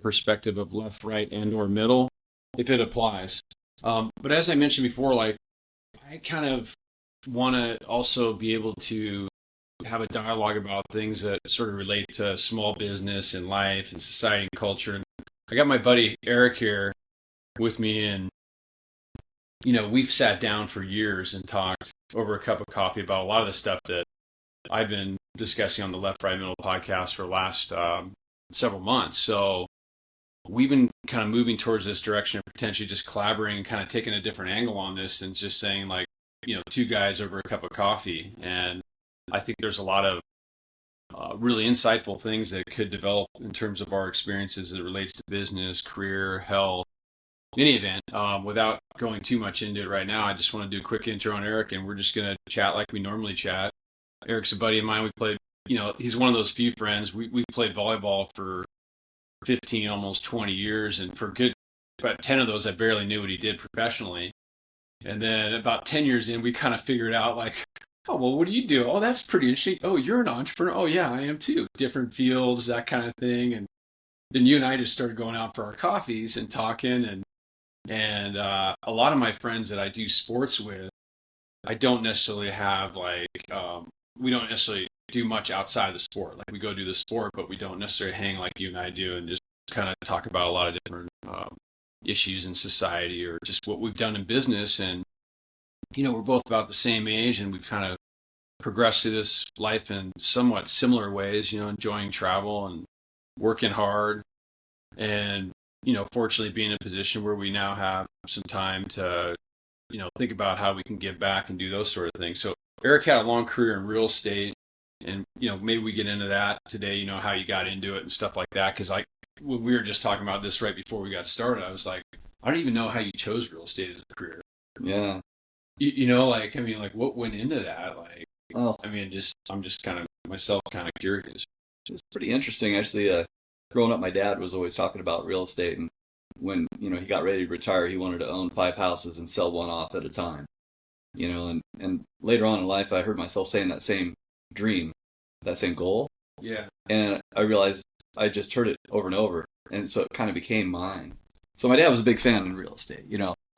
perspective of left, right, and or middle, if it applies. But as I mentioned before, like I kind of want to also be able to have a dialogue about things that sort of relate to small business and life and society and culture. And I got my buddy Eric here with me, and we've sat down for years and talked over a cup of coffee about a lot of the stuff that I've been discussing on the Left, Right, Middle podcast for the last several months. So we've been kind of moving towards this direction of potentially just collaborating, kind of taking a different angle on this and just saying like, two guys over a cup of coffee. And I think there's a lot of really insightful things that could develop in terms of our experiences as it relates to business, career, health. In any event, without going too much into it right now, I just want to do a quick intro on Eric, and we're just going to chat like we normally chat. Eric's a buddy of mine. We played, he's one of those few friends. We played volleyball for 15, almost 20 years, and for good about 10 of those, I barely knew what he did professionally. And then about 10 years in, we kind of figured out like, oh, well, what do you do? Oh, that's pretty interesting. Oh, you're an entrepreneur. Oh, yeah, I am too. Different fields, that kind of thing. And then you and I just started going out for our coffees and talking. And a lot of my friends that I do sports with, I don't necessarily have we don't necessarily do much outside the sport. Like we go do the sport, but we don't necessarily hang like you and I do and just kind of talk about a lot of different issues in society or just what we've done in business. And, we're both about the same age and we've kind of progressed through this life in somewhat similar ways, enjoying travel and working hard and, fortunately being in a position where we now have some time to, think about how we can give back and do those sort of things. So Eric had a long career in real estate and, maybe we get into that today, how you got into it and stuff like that. Cause when we were just talking about this right before we got started, I was like, I don't even know how you chose real estate as a career. Yeah. What went into that? I'm just kind of myself kind of curious. It's pretty interesting. Actually, growing up, my dad was always talking about real estate. And when, he got ready to retire, he wanted to own 5 houses and sell one off at a time. And later on in life, I heard myself saying that same dream, that same goal. Yeah. And I realized I just heard it over and over. And so it kind of became mine. So my dad was a big fan in real estate,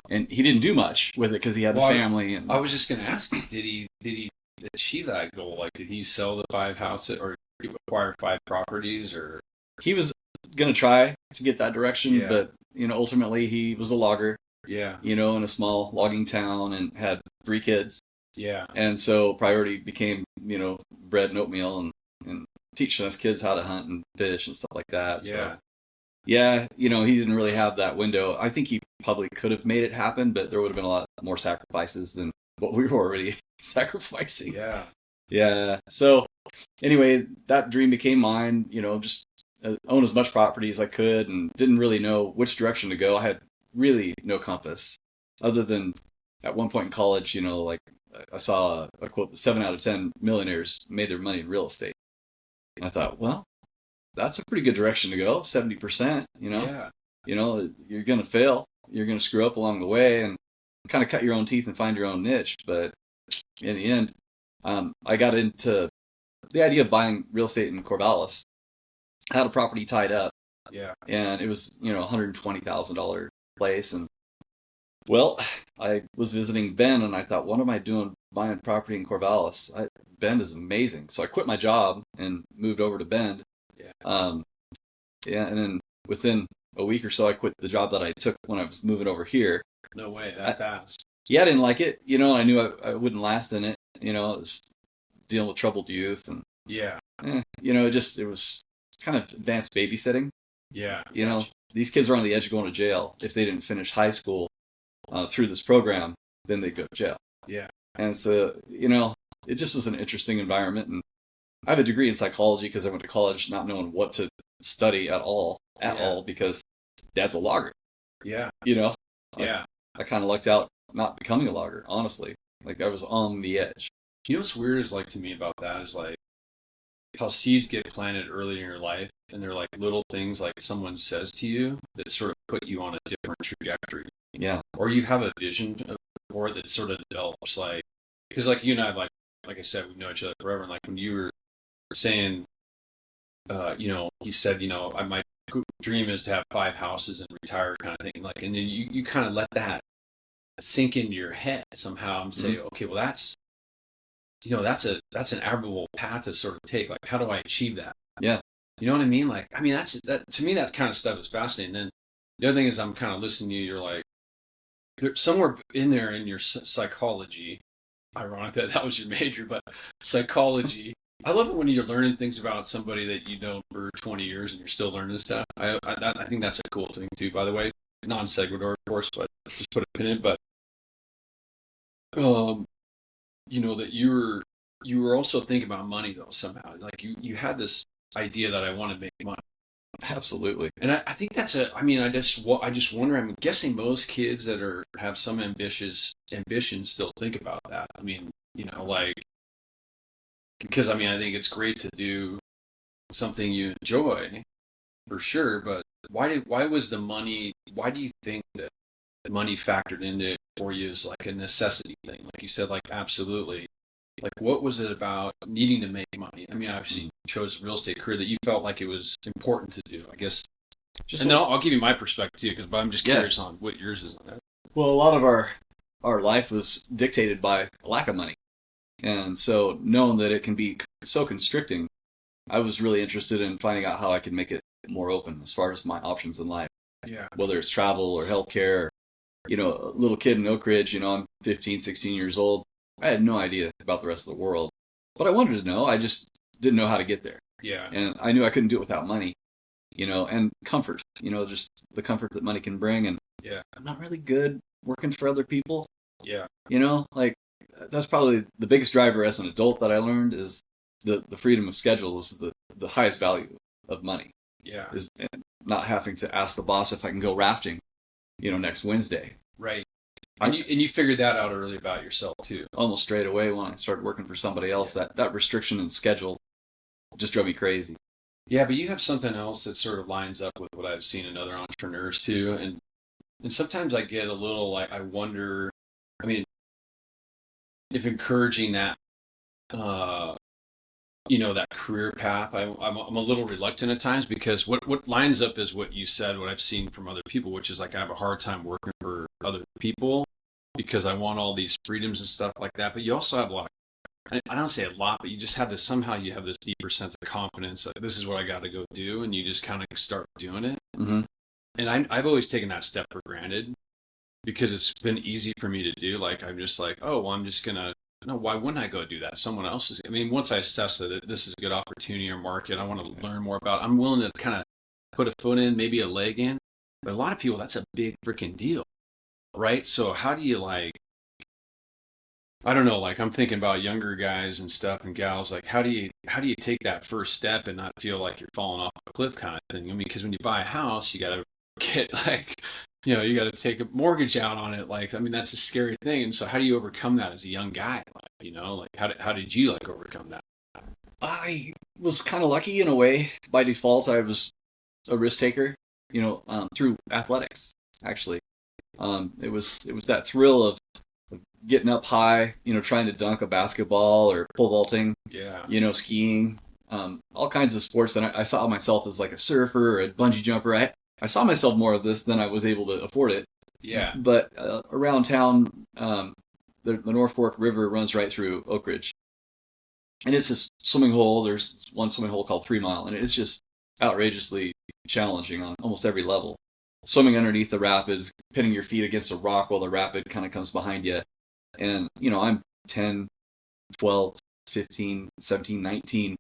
and he didn't do much with it because he had his family. And I was just going to ask you, did he achieve that goal? Like, did he sell the 5 houses or acquire 5 properties or? He was going to try to get that direction, but, ultimately he was a logger. Yeah. In a small logging town and had 3 kids. Yeah. And so priority became, bread and oatmeal and teaching us kids how to hunt and fish and stuff like that. Yeah. So, yeah, he didn't really have that window. I think he probably could have made it happen, but there would have been a lot more sacrifices than what we were already sacrificing. Yeah. Yeah. So anyway, that dream became mine, just own as much property as I could and didn't really know which direction to go. I had really no compass other than at one point in college, I saw a quote that 7 out of 10 millionaires made their money in real estate. And I thought, well, that's a pretty good direction to go, 70%, Yeah. You're going to fail. You're going to screw up along the way and kind of cut your own teeth and find your own niche. But in the end, I got into the idea of buying real estate in Corvallis. I had a property tied up. Yeah. And it was, $120,000 place. And well, I was visiting Ben and I thought, what am I doing buying property in Corvallis? Bend is amazing. So I quit my job and moved over to Bend. Yeah. And then within a week or so, I quit the job that I took when I was moving over here. No way, that fast. Yeah, I didn't like it. I knew I wouldn't last in it. It was dealing with troubled youth and yeah. It was kind of advanced babysitting. Yeah. These kids were on the edge of going to jail. If they didn't finish high school through this program, then they'd go to jail. Yeah. And so, it just was an interesting environment. And I have a degree in psychology because I went to college not knowing what to study at all, because Dad's a logger. Yeah. Yeah. I kind of lucked out not becoming a logger, honestly. Like I was on the edge. What's weird is to me about that is how seeds get planted early in your life, and they're like little things like someone says to you that sort of put you on a different trajectory. Yeah. Or you have a vision or that sort of develops because you and I like I said, we've known each other forever. And when you were saying, he said, I might dream is to have 5 houses and retire kind of thing. Like, and then you kind of let that sink into your head somehow and say, okay, well that's an admirable path to sort of take. Like, how do I achieve that? Yeah. You know what I mean? Like, I mean, that to me, that kind of stuff is fascinating. And then the other thing is, I'm kind of listening to you. You're like, somewhere in there in your psychology. Ironic that was your major, but psychology. I love it when you're learning things about somebody that you know for 20 years and you're still learning stuff. I think that's a cool thing too. By the way, non sequitur, of course, but just put a pin in. But that you were also thinking about money though somehow. Like you had this idea that I want to make money. Absolutely. And I think that's I just wonder, I'm guessing most kids that have some ambition still think about that. I mean, like, because I think it's great to do something you enjoy for sure, but why do you think that money factored into it for you as like a necessity thing? Like you said, like, absolutely. Like, what was it about needing to make money? I mean, obviously, you chose a real estate career that you felt like it was important to do, I guess. And then I'll give you my perspective too, but I'm just curious on what yours is on that. Well, a lot of our life was dictated by a lack of money. And so knowing that it can be so constricting, I was really interested in finding out how I could make it more open as far as my options in life. Yeah. Whether it's travel or healthcare, a little kid in Oak Ridge, I'm 15, 16 years old. I had no idea about the rest of the world, but I wanted to know. I just didn't know how to get there. Yeah. And I knew I couldn't do it without money, and comfort, just the comfort that money can bring. And yeah, I'm not really good working for other people. Yeah. Like that's probably the biggest driver as an adult that I learned is the freedom of schedule is the highest value of money. Yeah. Is not having to ask the boss if I can go rafting, next Wednesday. Right. And you figured that out early about yourself too. Almost straight away when I started working for somebody else, that restriction in schedule just drove me crazy. Yeah, but you have something else that sort of lines up with what I've seen in other entrepreneurs too. And sometimes I get a little like, I wonder, if encouraging that, that career path, I'm a little reluctant at times because what lines up is what you said, what I've seen from other people, which is like I have a hard time working for other people because I want all these freedoms and stuff like that. But you also have a lot. I don't say a lot, but you just have this, somehow you have this deeper sense of confidence that this is what I got to go do. And you just kind of start doing it. Mm-hmm. And I've always taken that step for granted because it's been easy for me to do. Like, I'm just like, oh, well, I'm just going to, no, why wouldn't I go do that? Someone else is, once I assess that this is a good opportunity or market, I want to learn more about it. I'm willing to kind of put a foot in, maybe a leg in. But a lot of people, that's a big freaking deal, right? So how do you I don't know, like I'm thinking about younger guys and stuff and gals, like how do you take that first step and not feel like you're falling off a cliff kind of thing? Because when you buy a house, you got to get you got to take a mortgage out on it. That's a scary thing. And so how do you overcome that as a young guy? How did you overcome that? I was kind of lucky in a way. By default, I was a risk taker, through athletics, actually. It was that thrill of getting up high, trying to dunk a basketball or pole vaulting, skiing, all kinds of sports. And I saw myself as like a surfer or a bungee jumper. I saw myself more of this than I was able to afford it. Yeah. But around town, the North Fork River runs right through Oak Ridge. And it's this swimming hole. There's one swimming hole called 3 Mile, and it's just outrageously challenging on almost every level. Swimming underneath the rapids, pinning your feet against a rock while the rapid kind of comes behind you. And, I'm 10, 12, 15, 17, 19,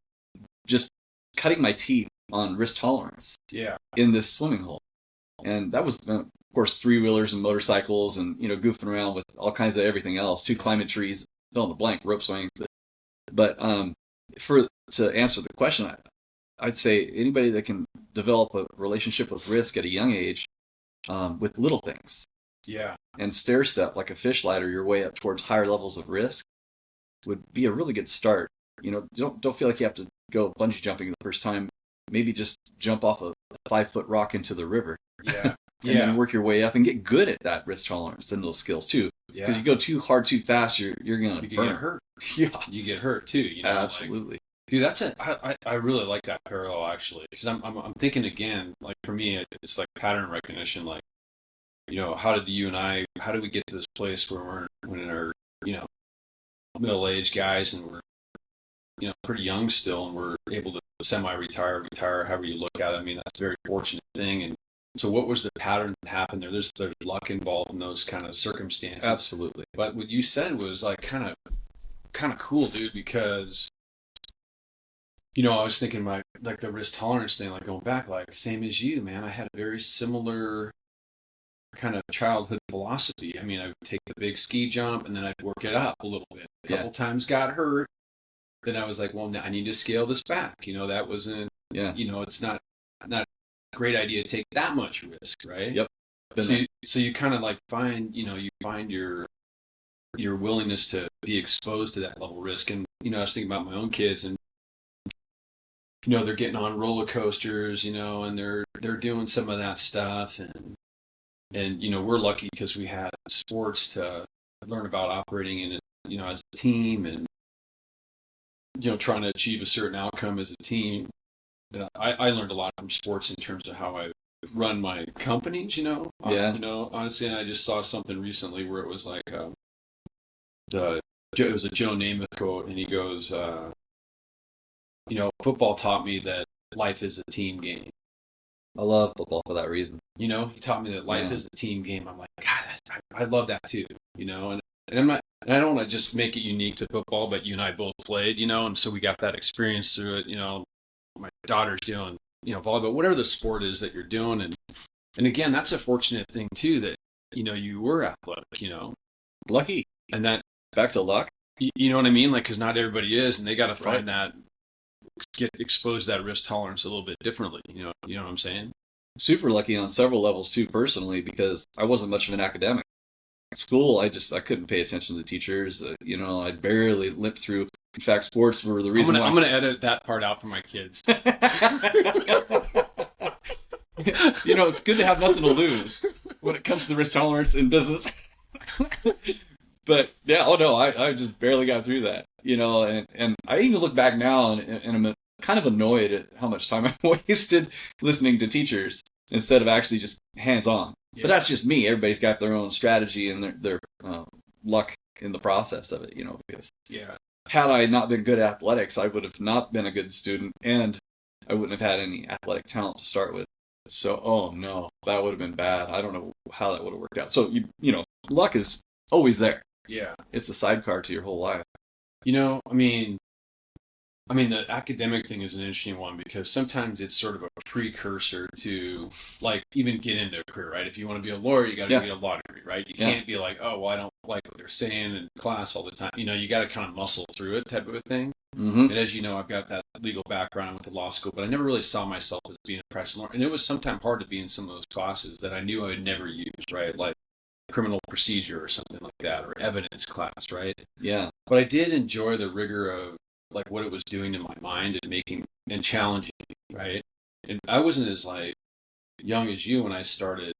just cutting my teeth on risk tolerance in this swimming hole. And that was, of course, 3-wheelers and motorcycles and, goofing around with all kinds of everything else, 2 climbing trees, fill in the blank, rope swings. But to answer the question, I'd say anybody that can develop a relationship with risk at a young age with little things. Yeah. And stair step like a fish ladder your way up towards higher levels of risk would be a really good start. Don't feel like you have to go bungee jumping the first time. Maybe just jump off a 5-foot rock into the river. Yeah. And then work your way up and get good at that risk tolerance and those skills too. Yeah. Because you go too hard, too fast, you're gonna get hurt. Yeah. You get hurt too. Absolutely. Dude, I really like that parallel actually, because I'm thinking again, like for me, it's like pattern recognition. Like, how did you and how did we get to this place where we're in our, you know, middle-aged guys and we're, pretty young still, and we're able to retire, however you look at it. I mean, that's a very fortunate thing. And so, what was the pattern that happened there? There's luck involved in those kind of circumstances. Absolutely. But what you said was like kind of cool, dude, because I was thinking about like the risk tolerance thing, like going back, like same as you, man. I had a very similar kind of childhood philosophy. I mean, I would take the big ski jump and then I'd work it up a little bit. A couple times got hurt. Then I was like, well, I need to scale this back. That wasn't, it's not a great idea to take that much risk, right? Yep. So you kind of like find, you find your willingness to be exposed to that level of risk. And, I was thinking about my own kids and, they're getting on roller coasters, and they're doing some of that stuff. And we're lucky because we had sports to learn about operating in it, as a team and, trying to achieve a certain outcome as a team. I learned a lot from sports in terms of how I run my companies, Yeah. Honestly, and I just saw something recently where it was like, it was a Joe Namath quote, and he goes, football taught me that life is a team game. I love football for that reason. He taught me that life is a team game. I'm like, God, I love that too. And I'm not, and I don't want to just make it unique to football, but you and I both played, and so we got that experience through it. My daughter's doing, volleyball, whatever the sport is that you're doing, and again, that's a fortunate thing too that you were athletic, lucky, and that back to luck. You know what I mean? Like, because not everybody is, and they got to find that, get exposed to that risk tolerance a little bit differently. You know what I'm saying? Super lucky on several levels too, personally, because I wasn't much of an academic. At school, I couldn't pay attention to the teachers. I barely limped through. In fact, sports were the reason why. I'm gonna edit that part out for my kids. It's good to have nothing to lose when it comes to risk tolerance in business. But yeah, I just barely got through that. And I even look back now and I'm kind of annoyed at how much time I wasted listening to teachers instead of actually just hands-on. Yeah. But that's just me. Everybody's got their own strategy and their luck in the process of it, because had I not been good at athletics, I would have not been a good student and I wouldn't have had any athletic talent to start with. So, oh no, that would have been bad. I don't know how that would have worked out. So, luck is always there. Yeah. It's a sidecar to your whole life. I mean, the academic thing is an interesting one because sometimes it's sort of a precursor to, like, even get into a career, right? If you want to be a lawyer, you got to get a law degree, right? You can't be like, oh, well, I don't like what they're saying in class all the time. You got to kind of muscle through it type of a thing. Mm-hmm. And as you know, I've got that legal background. I went to law school, but I never really saw myself as being a practicing lawyer. And it was sometimes hard to be in some of those classes that I knew I would never use, right? Like criminal procedure or something like that, or evidence class, right? Yeah. But I did enjoy the rigor of like what it was doing to my mind and making and challenging me, right? And I wasn't as like young as you when I started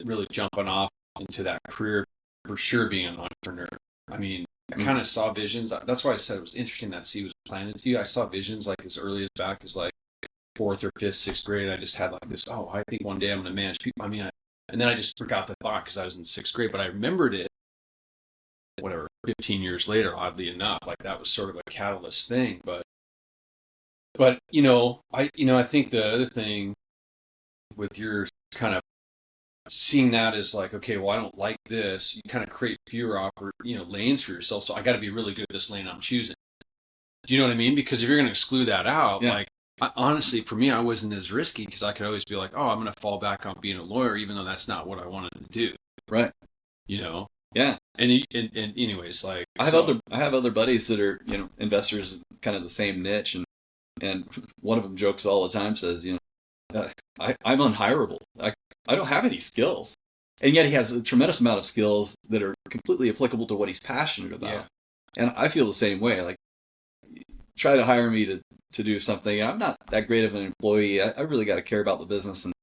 really jumping off into that career for sure being an entrepreneur. I mean, I kind of saw visions. That's why I said it was interesting that seed was planted to you. I saw visions like as early as back as like 4th or 5th, 6th grade. I just had like this, I think one day I'm going to manage people. I mean, and then I just forgot the thought because I was in 6th grade, but I remembered it, whatever, 15 years later, oddly enough. Like that was sort of a catalyst thing. But I think the other thing with your kind of seeing that as like, okay, well, I don't like this. You kind of create fewer lanes for yourself. So I got to be really good at this lane I'm choosing. Do you know what I mean? Because if you're going to exclude that out, like honestly, for me, I wasn't as risky because I could always be like, I'm going to fall back on being a lawyer, even though that's not what I wanted to do. Right. Yeah. And anyways, like I have other buddies that are investors in kind of the same niche, and one of them jokes all the time, says I'm unhireable. I don't have any skills, and yet he has a tremendous amount of skills that are completely applicable to what he's passionate about. Yeah. And I feel the same way. Like try to hire me to do something. I'm not that great of an employee. I really got to care about the business, and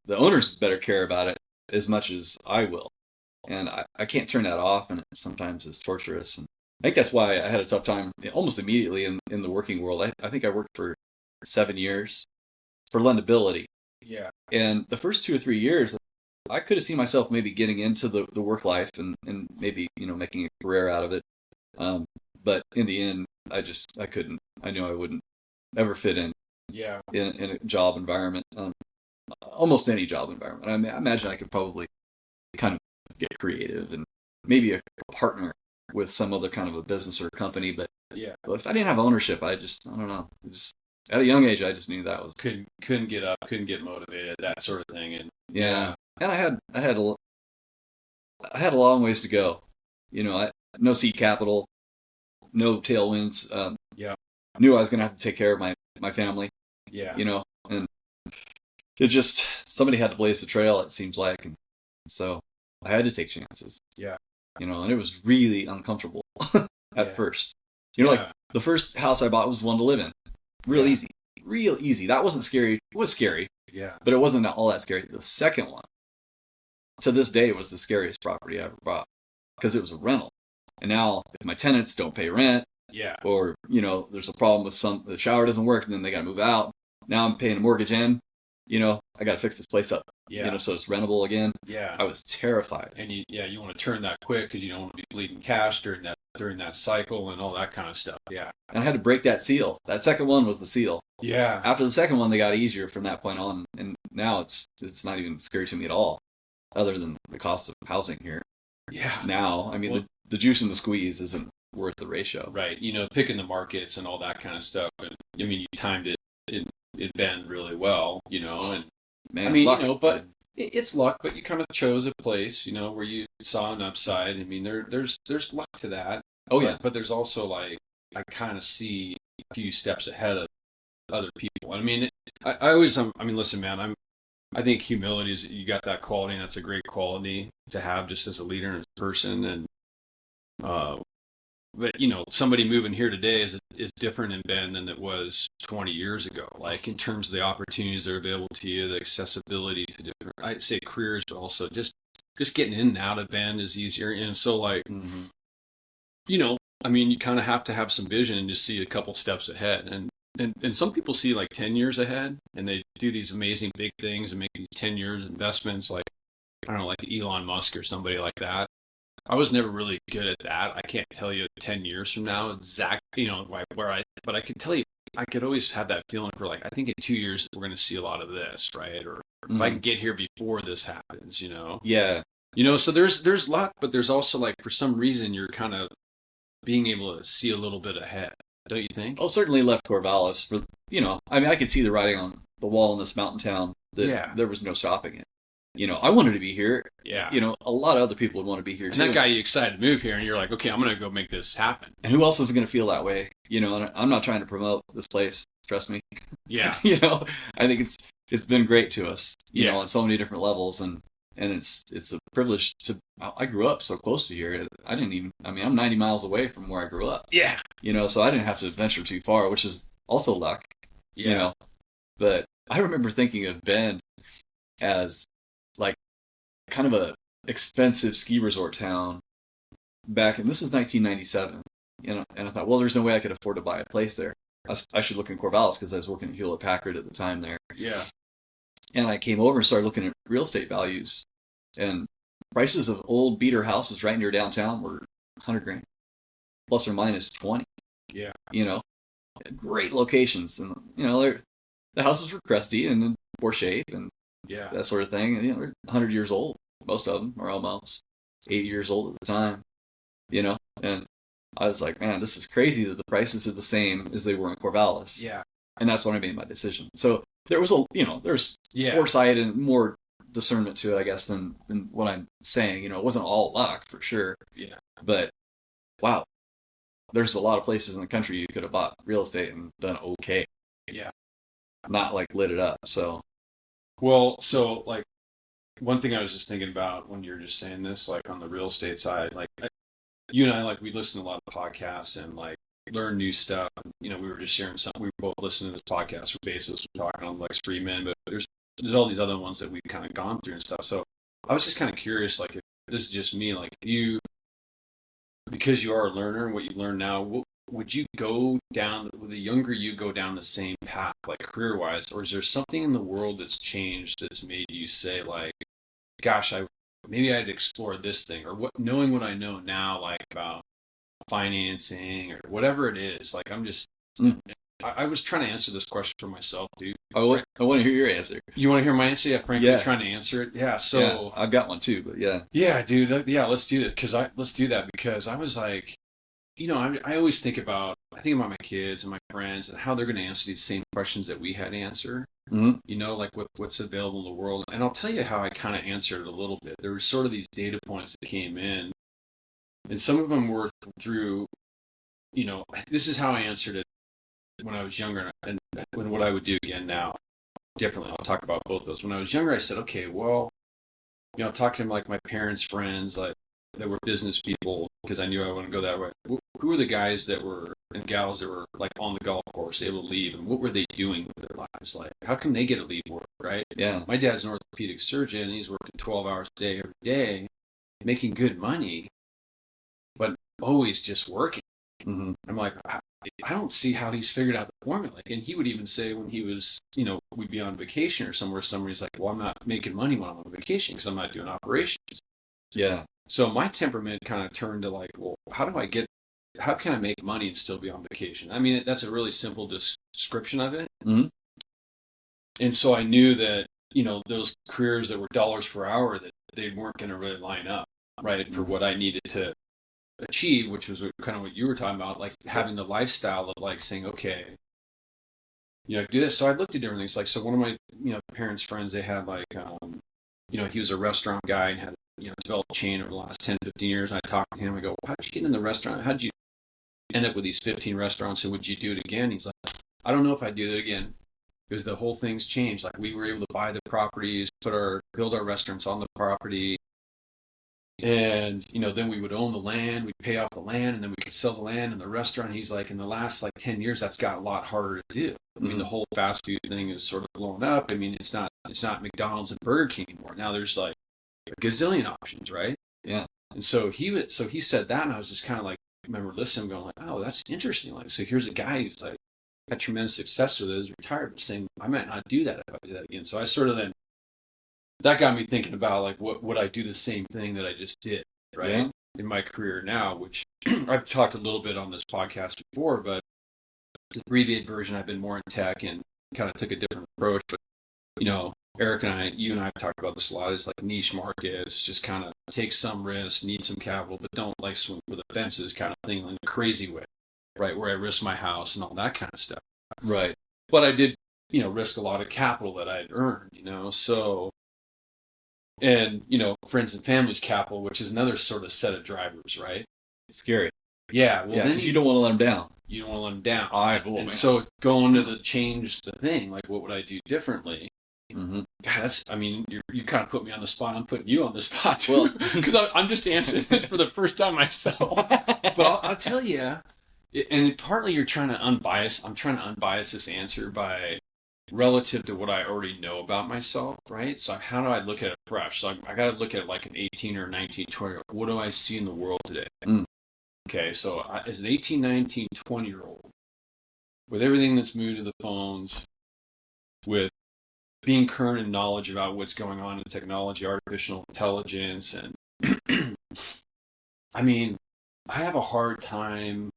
the owners better care about it as much as I will. And I can't turn that off, and it sometimes is torturous. And I think that's why I had a tough time almost immediately in the working world. I think I worked for 7 years for lendability. Yeah. And the first 2 or 3 years, I could have seen myself maybe getting into the work life and maybe, making a career out of it. But in the end, I couldn't. I knew I wouldn't ever fit Yeah. in a job environment, almost any job environment. I imagine I could probably kind of get creative and maybe a partner with some other kind of a business or company. But Yeah. if I didn't have ownership, I don't know. At a young age, I just knew that was Couldn't get up, couldn't get motivated, that sort of thing. And yeah. And I had a long ways to go. No seed capital, no tailwinds. Yeah. Knew I was going to have to take care of my family. Yeah. And it just somebody had to blaze the trail. It seems like, and so I had to take chances. Yeah. And it was really uncomfortable at first. Like the first house I bought was one to live in. Real easy. That wasn't scary. It was scary. Yeah. But it wasn't all that scary. The second one, to this day, was the scariest property I ever bought because it was a rental. And now, if my tenants don't pay rent, or there's a problem with the shower doesn't work, and then they got to move out. Now I'm paying a mortgage in. I got to fix this place up. Yeah. So it's rentable again. Yeah. I was terrified. And you want to turn that quick because you don't want to be bleeding cash during that cycle and all that kind of stuff. Yeah. And I had to break that seal. That second one was the seal. Yeah. After the second one, they got easier from that point on, and now it's not even scary to me at all, other than the cost of housing here. Yeah. Now, I mean, the juice in the squeeze isn't worth the ratio. Right. Picking the markets and all that kind of stuff. And I mean, you timed it in Bend really well, and Man, I mean, luck. but it's luck, but you kind of chose a place, where you saw an upside. I mean, there's luck to that. Oh yeah. But there's also like, I kind of see a few steps ahead of other people. I mean, I always, listen, man, I think humility is, you got that quality, and that's a great quality to have just as a leader and as a person. And, but somebody moving here today is different in Bend than it was 20 years ago. Like in terms of the opportunities that are available to you, the accessibility to different, I'd say careers, but also just getting in and out of Bend is easier. And so like, I mean, you kind of have to have some vision and just see a couple steps ahead. And some people see like 10 years ahead, and they do these amazing big things and make these 10 years investments, like, I don't know, like Elon Musk or somebody like that. I was never really good at that. I can't tell you 10 years from now exactly, but I could tell you, I could always have that feeling for like, I think in 2 years we're going to see a lot of this, right? Or if I can get here before this happens, Yeah. So there's luck, but there's also like, for some reason, you're kind of being able to see a little bit ahead, don't you think? Oh, certainly left Corvallis for, I mean, I could see the writing on the wall in this mountain town that there was no stopping it. I wanted to be here. Yeah. A lot of other people would want to be here and too. that got you excited to move here, and you're like, okay, I'm going to go make this happen. And who else is going to feel that way? And I'm not trying to promote this place. Trust me. Yeah. I think it's been great to us, on so many different levels. And it's a privilege I grew up so close to here. I'm 90 miles away from where I grew up. Yeah. So I didn't have to venture too far, which is also luck. Yeah. But I remember thinking of Bend as like kind of a expensive ski resort town back, and this is 1997. And I thought, well, there's no way I could afford to buy a place there. I should look in Corvallis because I was working at Hewlett Packard at the time there. Yeah. And I came over and started looking at real estate values, and prices of old beater houses right near downtown were 100 grand, plus or minus 20. Yeah. Great locations, and the houses were crusty and in poor shape and that sort of thing. And they're 100 years old. Most of them are almost 80 years old at the time. And I was like, man, this is crazy that the prices are the same as they were in Corvallis. Yeah. And that's when I made my decision. So there was there's foresight and more discernment to it, I guess, than what I'm saying. It wasn't all luck for sure. Yeah. But wow, there's a lot of places in the country you could have bought real estate and done okay. Yeah. Not like lit it up. So. Well, so like one thing I was just thinking about when you're just saying this, like on the real estate side, like you and I, like we listen to a lot of podcasts and like learn new stuff. We were just sharing something. We were both listening to this podcast for Basis. We're talking on Lex Friedman, but there's all these other ones that we've kind of gone through and stuff. So I was just kind of curious, like if this is just me, like because you are a learner and what you learn now, would you go down, would the younger you go down the same path, like career wise, or is there something in the world that's changed that's made you say, like, gosh, maybe I'd explore this thing, or what, knowing what I know now, like about financing or whatever it is, like I'm just, I was trying to answer this question for myself, dude. I want to hear your answer. You want to hear my answer? Yeah, frankly, trying to answer it. Yeah, so yeah, I've got one too, but yeah. Yeah, dude. Yeah, let's do that let's do that because I was like, I always think about my kids and my friends and how they're going to answer these same questions that we had to answer. Like what's available in the world. And I'll tell you how I kind of answered it a little bit. There were sort of these data points that came in, and some of them were through, this is how I answered it when I was younger, and what I would do again now differently. I'll talk about both those. When I was younger, I said, okay, well, talking to like my parents' friends, like that were business people, because I knew I wouldn't go that way. Who were the guys that were and gals that were like on the golf course, able to leave, and what were they doing with their lives? Like, how come they get to leave work, right? Yeah. My dad's an orthopedic surgeon, and he's working 12 hours a day every day, making good money, but always just working. I'm like, I don't see how he's figured out the formula. And he would even say when he was, we'd be on vacation or somewhere, he's like, well, I'm not making money when I'm on vacation because I'm not doing operations. Yeah. So my temperament kind of turned to like, well, how can I make money and still be on vacation? I mean, that's a really simple description of it. And so I knew that, those careers that were dollars per hour, that they weren't going to really line up, right, for what I needed to achieve, which was kind of what you were talking about, like having the lifestyle of like saying, okay, do this. So I looked at different things. Like, so one of my, parents' friends, they had like, he was a restaurant guy and had, developed a chain over the last 10, 15 years. And I talked to him, I go, how'd you get in the restaurant? How'd you end up with these 15 restaurants? And would you do it again? He's like, I don't know if I'd do it again because the whole thing's changed. Like we were able to buy the properties, build our restaurants on the property. And, then we would own the land, we'd pay off the land, and then we could sell the land and the restaurant. He's like, in the last 10 years, that's got a lot harder to do. I mean, the whole fast food thing is sort of blown up. I mean, it's not McDonald's and Burger King anymore. Now there's like a gazillion options, right? Yeah. And so he said that, and I was just kind of like, I remember listening, going like, oh, that's interesting. Like, so here's a guy who's like had tremendous success with it, is retired, but saying I might not do that if I do that again. So I sort of then, that got me thinking about like, what would I do the same thing that I just did, right? In my career now, which I've talked a little bit on this podcast before, but the abbreviated version, I've been more in tech and kind of took a different approach. But, Eric and you and I have talked about this a lot. It's like niche markets, just kind of take some risk, need some capital, but don't like swing for the fences kind of thing in a crazy way, right? Where I risk my house and all that kind of stuff. Right. But I did, risk a lot of capital that I'd earned, so. And, friends and family's capital, which is another sort of set of drivers, right? It's scary. Yeah. Well, then you don't want to let them down. You don't want to let them down. So going to change the thing, like what would I do differently? God, you kind of put me on the spot. I'm putting you on the spot too. Well, because I'm just answering this for the first time myself. But I'll tell you, and partly I'm trying to unbias this answer by relative to what I already know about myself, right? So how do I look at it fresh? So I got to look at it like an 18 or 19, 20. What do I see in the world today? Okay, so as an 18, 19, 20-year-old, with everything that's moved to the phones, with being current in knowledge about what's going on in technology, artificial intelligence, and I have a hard time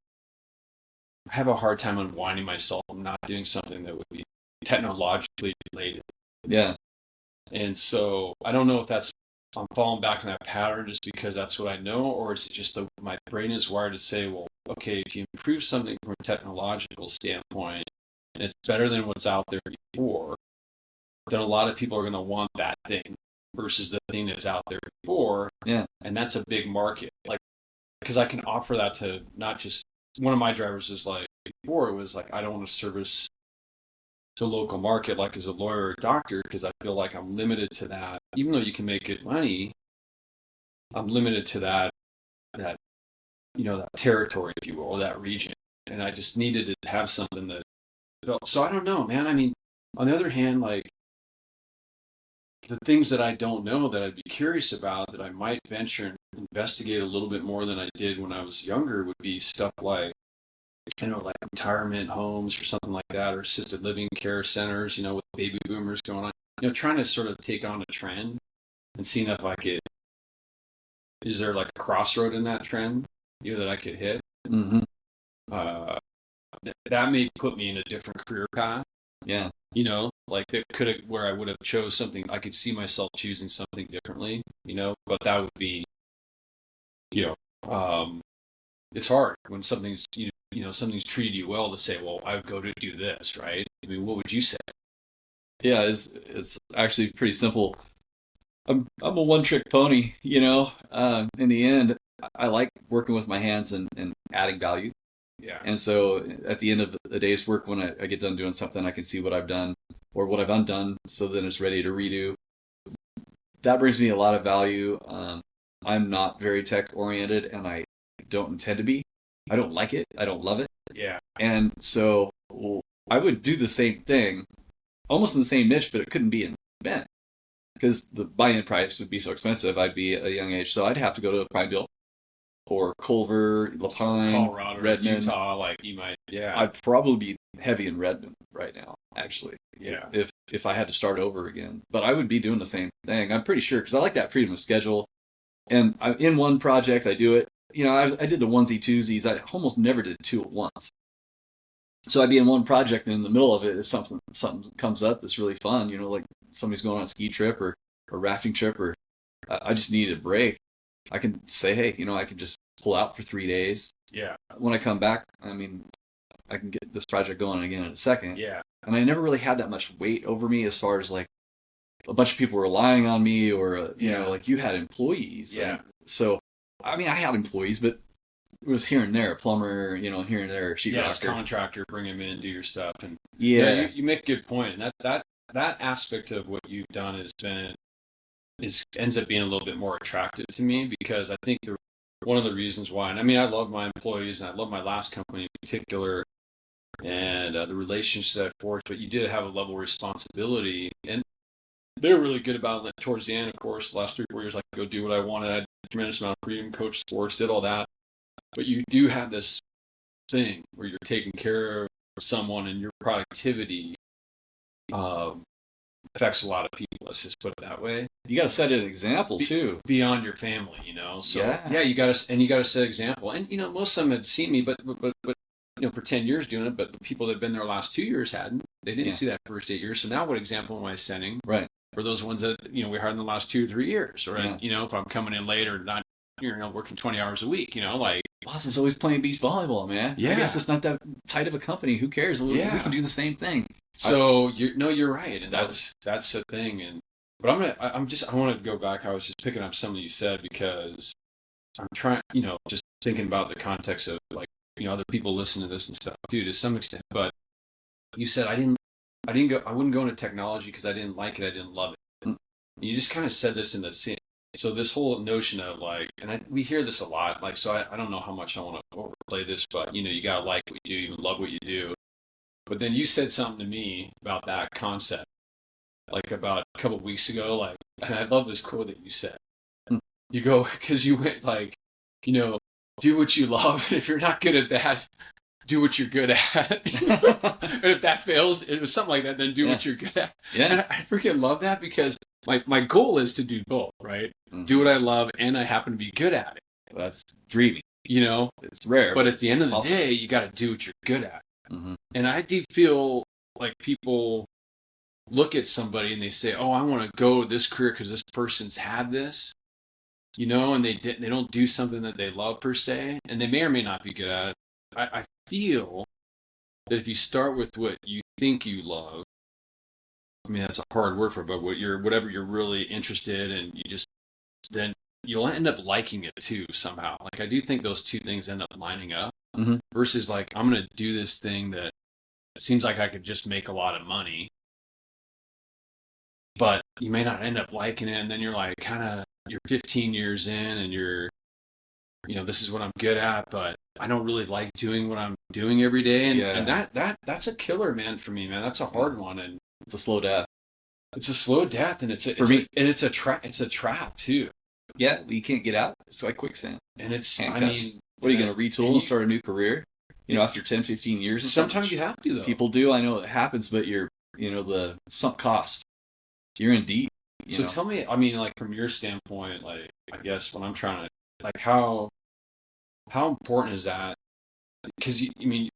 unwinding myself from not doing something that would be technologically related. Yeah. And so I don't know if I'm falling back in that pattern just because that's what I know, or is it just my brain is wired to say, well, okay, if you improve something from a technological standpoint, and it's better than what's out there before, then a lot of people are going to want that thing versus the thing that's out there before. Yeah. And that's a big market. Like, because I can offer that to not just, one of my drivers is like, before it was like, I don't want to service the local market like as a lawyer or a doctor because I feel like I'm limited to that. Even though you can make good money, I'm limited to that territory, if you will, or that region. And I just needed to have something that felt. So I don't know, man. On the other hand, like the things that I don't know that I'd be curious about that I might venture and investigate a little bit more than I did when I was younger would be stuff like, like retirement homes or something like that, or assisted living care centers, with baby boomers going on, trying to sort of take on a trend and seeing if I could, is there like a crossroad in that trend, that I could hit? Mm-hmm. That may put me in a different career path. Yeah. Like that could have, where I would have chose something, I could see myself choosing something differently, but that would be, it's hard when something's, something's treated you well to say, well, I would go to do this, right? I mean, what would you say? Yeah, it's actually pretty simple. I'm a one-trick pony, in the end, I like working with my hands and adding value. Yeah. And so at the end of the day's work, when I get done doing something, I can see what I've done or what I've undone, so then it's ready to redo. That brings me a lot of value. I'm not very tech-oriented, and I don't intend to be. I don't like it. I don't love it. Yeah. And so I would do the same thing, almost in the same niche, but it couldn't be in Bend because the buy-in price would be so expensive. I'd be at a young age, so I'd have to go to Pineville or Culver, La Pine, Colorado, Redmond, Utah. Like you might, yeah. I'd probably be heavy in Redmond right now, actually. Yeah. If I had to start over again, but I would be doing the same thing. I'm pretty sure because I like that freedom of schedule. And in one project, I do it. I did the onesie twosies. I almost never did two at once. So I'd be in one project, and in the middle of it, if something comes up that's really fun, like somebody's going on a ski trip or a rafting trip, or I just need a break, I can say, hey, I can just pull out for 3 days. Yeah. When I come back, I mean, I can get this project going again in a second. Yeah. And I never really had that much weight over me as far as like a bunch of people relying on me or, like you had employees. Yeah. And so, I mean, I had employees, but it was here and there, a plumber, here and there, sheetrocker. Yeah, as contractor, bring him in, do your stuff. And yeah. You make a good point. And that aspect of what you've done ends up being a little bit more attractive to me because I think one of the reasons why, and I mean, I love my employees and I love my last company in particular and the relationships that I forged, but you did have a level of responsibility and they were really good about it towards the end, of course. The last 3-4 years, I could go do what I wanted. I had a tremendous amount of freedom, coach sports, did all that. But you do have this thing where you're taking care of someone and your productivity affects a lot of people. Let's just put it that way. You got to set an example too. Beyond your family, So you got to set an example. And most of them had seen me, but for 10 years doing it. But the people that have been there the last 2 years hadn't. They didn't see that first 8 years. So now, what example am I setting? Right. For those ones that we hired in the last 2 or 3 years, right? Yeah. If I'm coming in late or not, working 20 hours a week, like. Boston's always playing beach volleyball, man. Yeah. I guess it's not that tight of a company. Who cares? We can do the same thing. So you're right, and that's the thing. But I want to go back. I was just picking up something you said because I'm trying, just thinking about the context of like, other people listen to this and stuff, too, to some extent. But you said I wouldn't go into technology because I didn't like it, I didn't love it. And you just kind of said this in the scene. So this whole notion of like, and we hear this a lot, like, so I don't know how much I want to overplay this, but you gotta like what you do, even love what you do. But then you said something to me about that concept, like about a couple of weeks ago, like, and I love this quote that you said. You go, because you went like, do what you love, and if you're not good at that, do what you're good at. And if that fails, it was something like that, then do what you're good at. Yeah. And I freaking love that because my goal is to do both, right? Mm-hmm. Do what I love, and I happen to be good at it. That's dreamy. It's rare. But at the end of the day, you got to do what you're good at. Mm-hmm. And I do feel like people look at somebody and they say, "Oh, I want to go this career because this person's had this," and they don't do something that they love per se, and they may or may not be good at it. I feel that if you start with what you think you love, I mean that's a hard word for it, but whatever you're really interested in, then you'll end up liking it too somehow. Like I do think those two things end up lining up. Mm-hmm. Versus like I'm going to do this thing that seems like I could just make a lot of money, but you may not end up liking it, and then you're like you're 15 years in and you're this is what I'm good at, but I don't really like doing what I'm doing every day, and that's a killer, man, for me, man. That's a hard one, and it's a slow death. It's a slow death, and it's a trap too. Yeah, you can't get out. It's like quicksand. And it's, handcuffs. I mean, what are you going to retool and start a new career? After 10, 15 years. Sometimes you have to, though. People do. I know it happens, but the sunk cost. You're in deep. So tell me, I mean, like from your standpoint, like I guess when I'm trying to, like how important is that? Because I mean,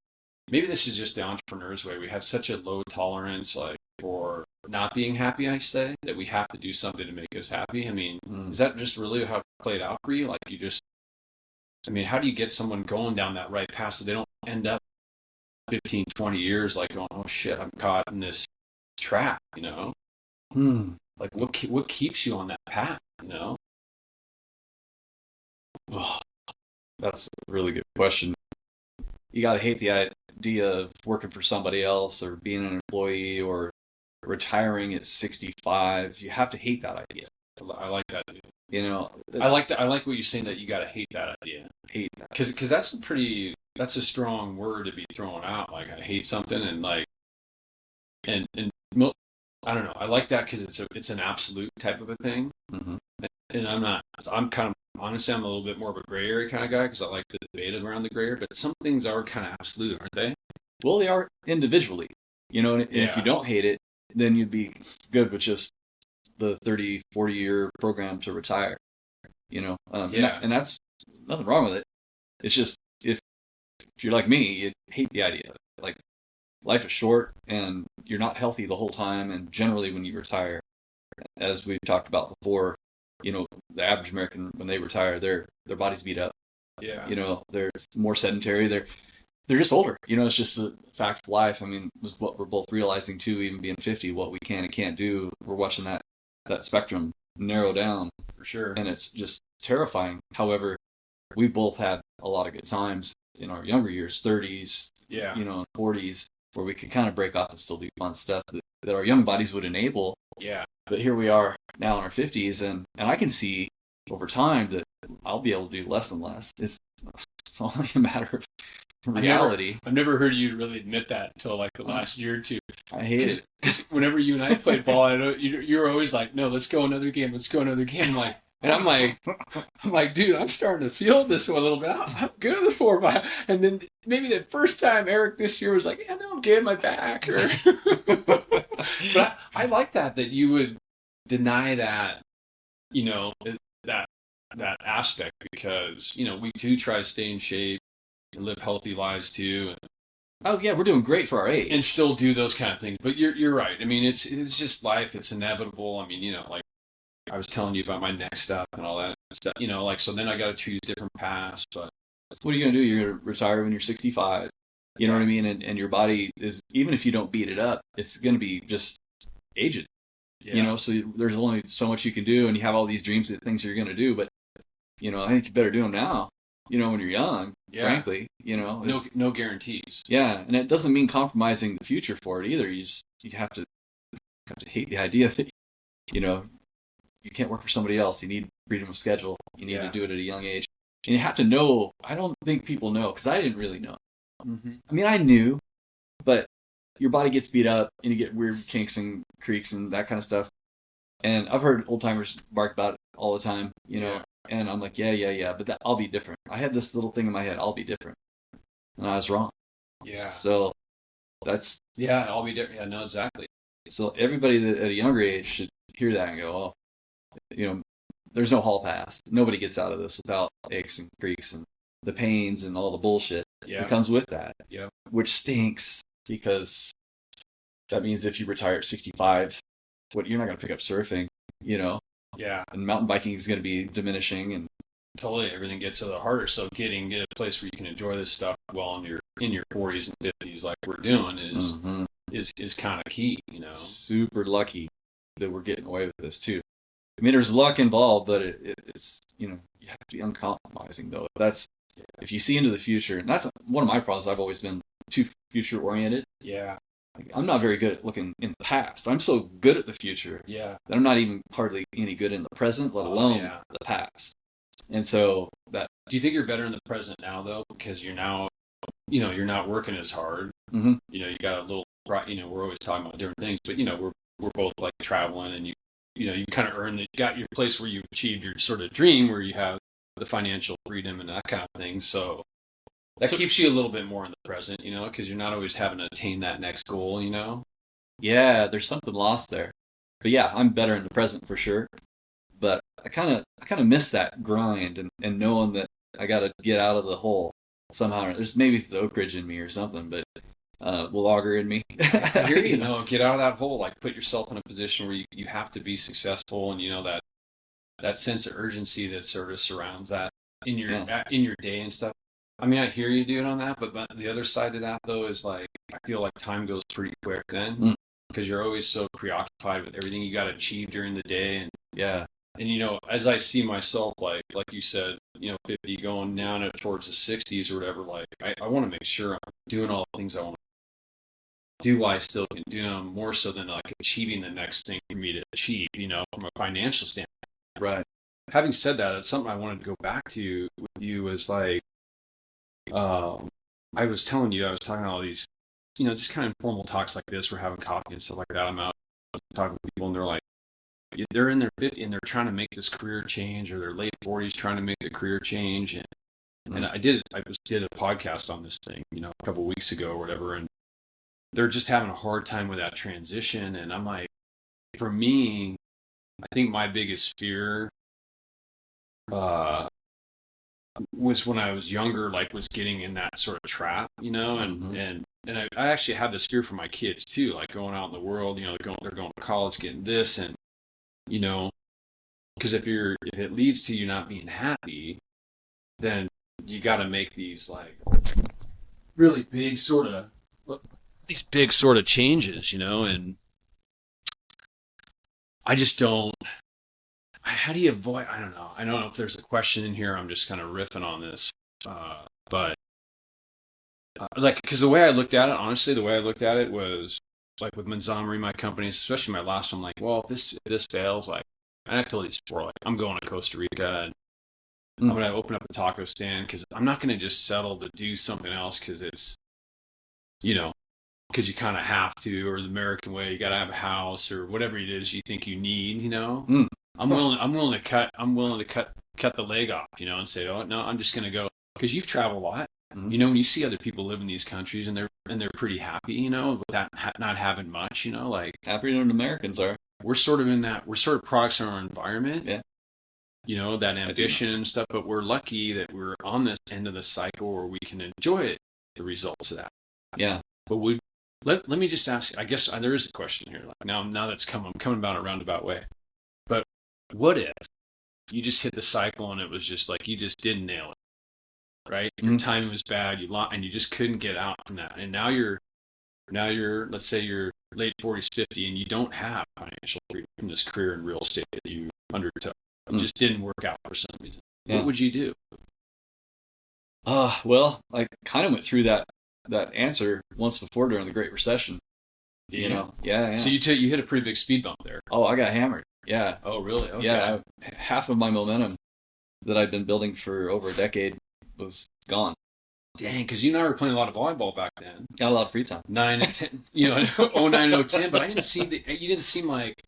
maybe this is just the entrepreneur's way. We have such a low tolerance, like for not being happy. I say that we have to do something to make us happy. I mean, is that just really how it played out for you? Like you just, I mean, how do you get someone going down that right path so they don't end up 15, 20 years like going, oh shit, I'm caught in this trap, Like what keeps you on that path, Oh, that's a really good question. You got to hate the idea of working for somebody else or being an employee or retiring at 65. You have to hate that idea. I like that idea. I like what you're saying, that you got to hate that idea. Hate that. Because that's a strong word to be thrown out. Like I hate something, and like, and I don't know. I like that because it's an absolute type of a thing. Mm-hmm. And I'm kind of, honestly, I'm a little bit more of a gray area kind of guy because I like the debate around the gray area, but some things are kind of absolute, aren't they? Well, they are individually, and if you don't hate it, then you'd be good with just the 30, 40-year program to retire, and that's nothing wrong with it. It's just, if you're like me, you hate the idea. Like, life is short and you're not healthy the whole time. And generally when you retire, as we've talked about before, the average American, when they retire, their body's beat up. Yeah. They're more sedentary. They're just older. It's just a fact of life. I mean, it was what we're both realizing too, even being 50, what we can and can't do. We're watching that spectrum narrow down. For sure. And it's just terrifying. However, we both had a lot of good times in our younger years, 30s, and 40s, where we could kind of break off and still do fun stuff that our young bodies would enable. Yeah. But here we are now in our 50s, and I can see over time that I'll be able to do less and less. It's only a matter of reality. I've never heard you really admit that until like the last year or two. I hate it. Whenever you and I played ball, I know you're always like, no, let's go another game. I'm like, dude, I'm starting to feel this one a little bit. I'm good at the 4 or 5. And then maybe the first time Eric this year was like, yeah, no, I'm getting my back. But I like that you would deny that, that aspect, because, we do try to stay in shape and live healthy lives too. Oh yeah, we're doing great for our age. And still do those kind of things. But you're right. I mean, it's just life. It's inevitable. I mean, like I was telling you about my next stuff and all that stuff, so then I got to choose different paths. But what are you going to do? You're going to retire when you're 65. You know what I mean? And your body is, even if you don't beat it up, it's going to be just aged. Yeah. So there's only so much you can do, and you have all these dreams of things you're going to do. But, I think you better do them now, when you're young, frankly. No guarantees. Yeah, and it doesn't mean compromising the future for it either. You have to hate the idea that, you can't work for somebody else. You need freedom of schedule. You need to do it at a young age. And you have to know. I don't think people know, because I didn't really know. Mm-hmm. I mean, I knew, but your body gets beat up and you get weird kinks and creaks and that kind of stuff. And I've heard old timers bark about it all the time, and I'm like, yeah, but I'll be different. I had this little thing in my head, I'll be different. And I was wrong. Yeah. So that's... Yeah, I'll be different. Yeah, no, exactly. So everybody that at a younger age should hear that and go, oh, there's no hall pass. Nobody gets out of this without aches and creaks and the pains and all the bullshit that comes with that. Yeah. Which stinks, because that means if you retire at 65, you're not going to pick up surfing, Yeah. And mountain biking is going to be diminishing, and totally, everything gets a little harder. So get a place where you can enjoy this stuff while in your 40s and 50s, like we're doing, is kind of key, Super lucky that we're getting away with this too. I mean, there's luck involved, but it's you have to be uncompromising though. If you see into the future, and that's one of my problems. I've always been too future oriented. Yeah. I'm not very good at looking in the past. I'm so good at the future that I'm not even hardly any good in the present, let alone the past. And so that... Do you think you're better in the present now though, because you're now, you're not working as hard? Mm-hmm. You got a little, we're always talking about different things, but we're we're both like traveling, and you kind of got your place where you achieved your sort of dream, where you have the financial freedom and that kind of thing. So that keeps you a little bit more in the present, because you're not always having to attain that next goal, Yeah, there's something lost there. But yeah, I'm better in the present for sure. But I kind of miss that grind and knowing that I got to get out of the hole somehow. There's maybe the Oak Ridge in me or something, but logger in me. I hear you. Get out of that hole. Like put yourself in a position where you have to be successful, and that sense of urgency that sort of surrounds that in your day and stuff. I mean, I hear you, dude, on that, but the other side of that, though, is like, I feel like time goes pretty quick then, because you're always so preoccupied with everything you got to achieve during the day. And yeah. And, as I see myself, like you said, 50 going down towards the 60s or whatever, like, I want to make sure I'm doing all the things I want to do while I still can do them, more so than like achieving the next thing for me to achieve, from a financial standpoint. Right. Having said that, it's something I wanted to go back to with you was like, I was telling you, I was talking to all these, just kind of informal talks like this. We're having coffee and stuff like that. I'm out talking to people, and they're like, they're in their 50s and they're trying to make this career change, or their late 40s trying to make a career change. And I did a podcast on this thing, a couple of weeks ago or whatever, and they're just having a hard time with that transition. And I'm like, for me, I think my biggest fear, was when I was younger, like was getting in that sort of trap, and I actually have this fear for my kids too, like going out in the world, they're going to college, getting this, and because if it leads to you not being happy, then you got to make these like really big sort of changes, and I just don't. How do you avoid? I don't know. I don't know if there's a question in here. I'm just kind of riffing on this, but because the way I looked at it, was like with Manzamri, my companies, especially my last one. Like, well, if this fails, like, and I've told you before, like, I'm going to Costa Rica and I'm going to open up a taco stand, because I'm not going to just settle to do something else because it's, because you kind of have to, or the American way, you got to have a house or whatever it is you think you need, I'm willing to cut the leg off, and say, oh no, I'm just going to go, because you've traveled a lot, when you see other people live in these countries and they're pretty happy, with that not having much, like happier than Americans are. We're sort of products of our environment, that ambition and stuff, but we're lucky that we're on this end of the cycle where we can enjoy the results of that. Yeah. But let me just ask, I guess there is a question here. Like now that's I'm coming about a roundabout way. But what if you just hit the cycle and it was just like you just didn't nail it, right? Your timing was bad, and you just couldn't get out from that. And now you're let's say you're late 40s, 50, and you don't have financial freedom from this career in real estate that you undertook. It just didn't work out for some reason. Yeah. What would you do? Well, I kind of went through that answer once before during the Great Recession. Yeah. So you hit a pretty big speed bump there. Oh, I got hammered. Yeah. Oh, really? Okay. Yeah. Half of my momentum that I'd been building for over a decade was gone. Dang, because you and I were playing a lot of volleyball back then. Got a lot of free time. 9 and 10, 09 and 010, but you didn't seem like,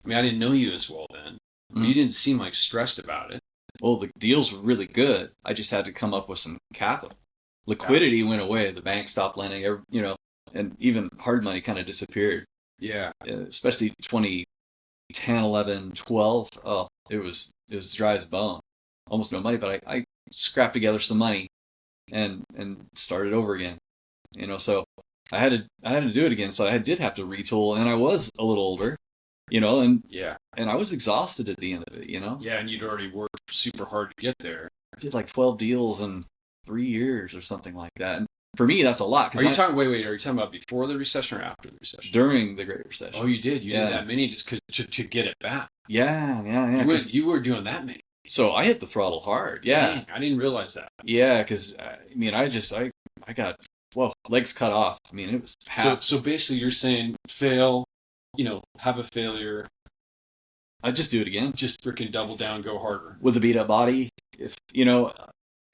I mean, I didn't know you as well then. You didn't seem like stressed about it. Well, the deals were really good. I just had to come up with some capital. Liquidity went away. The bank stopped lending, and even hard money kind of disappeared. Yeah. Especially 2010, 11, 12. Oh, it was dry as a bone. Almost no money, but I scrapped together some money and started over again. So I had to do it again. So I did have to retool, and I was a little older, and I was exhausted at the end of it, Yeah, and you'd already worked super hard to get there. I did like 12 deals in 3 years or something like that. And for me, that's a lot. Are you talking about before the recession or after the recession? During the Great Recession. Oh, you did? You did that many just to get it back? Yeah. You were doing that many? So I hit the throttle hard. Yeah. Dang, I didn't realize that. Yeah, because, I got, legs cut off. I mean, it was half. So basically you're saying fail, have a failure. I'd just do it again. Just freaking double down, go harder. With a beat up body. If,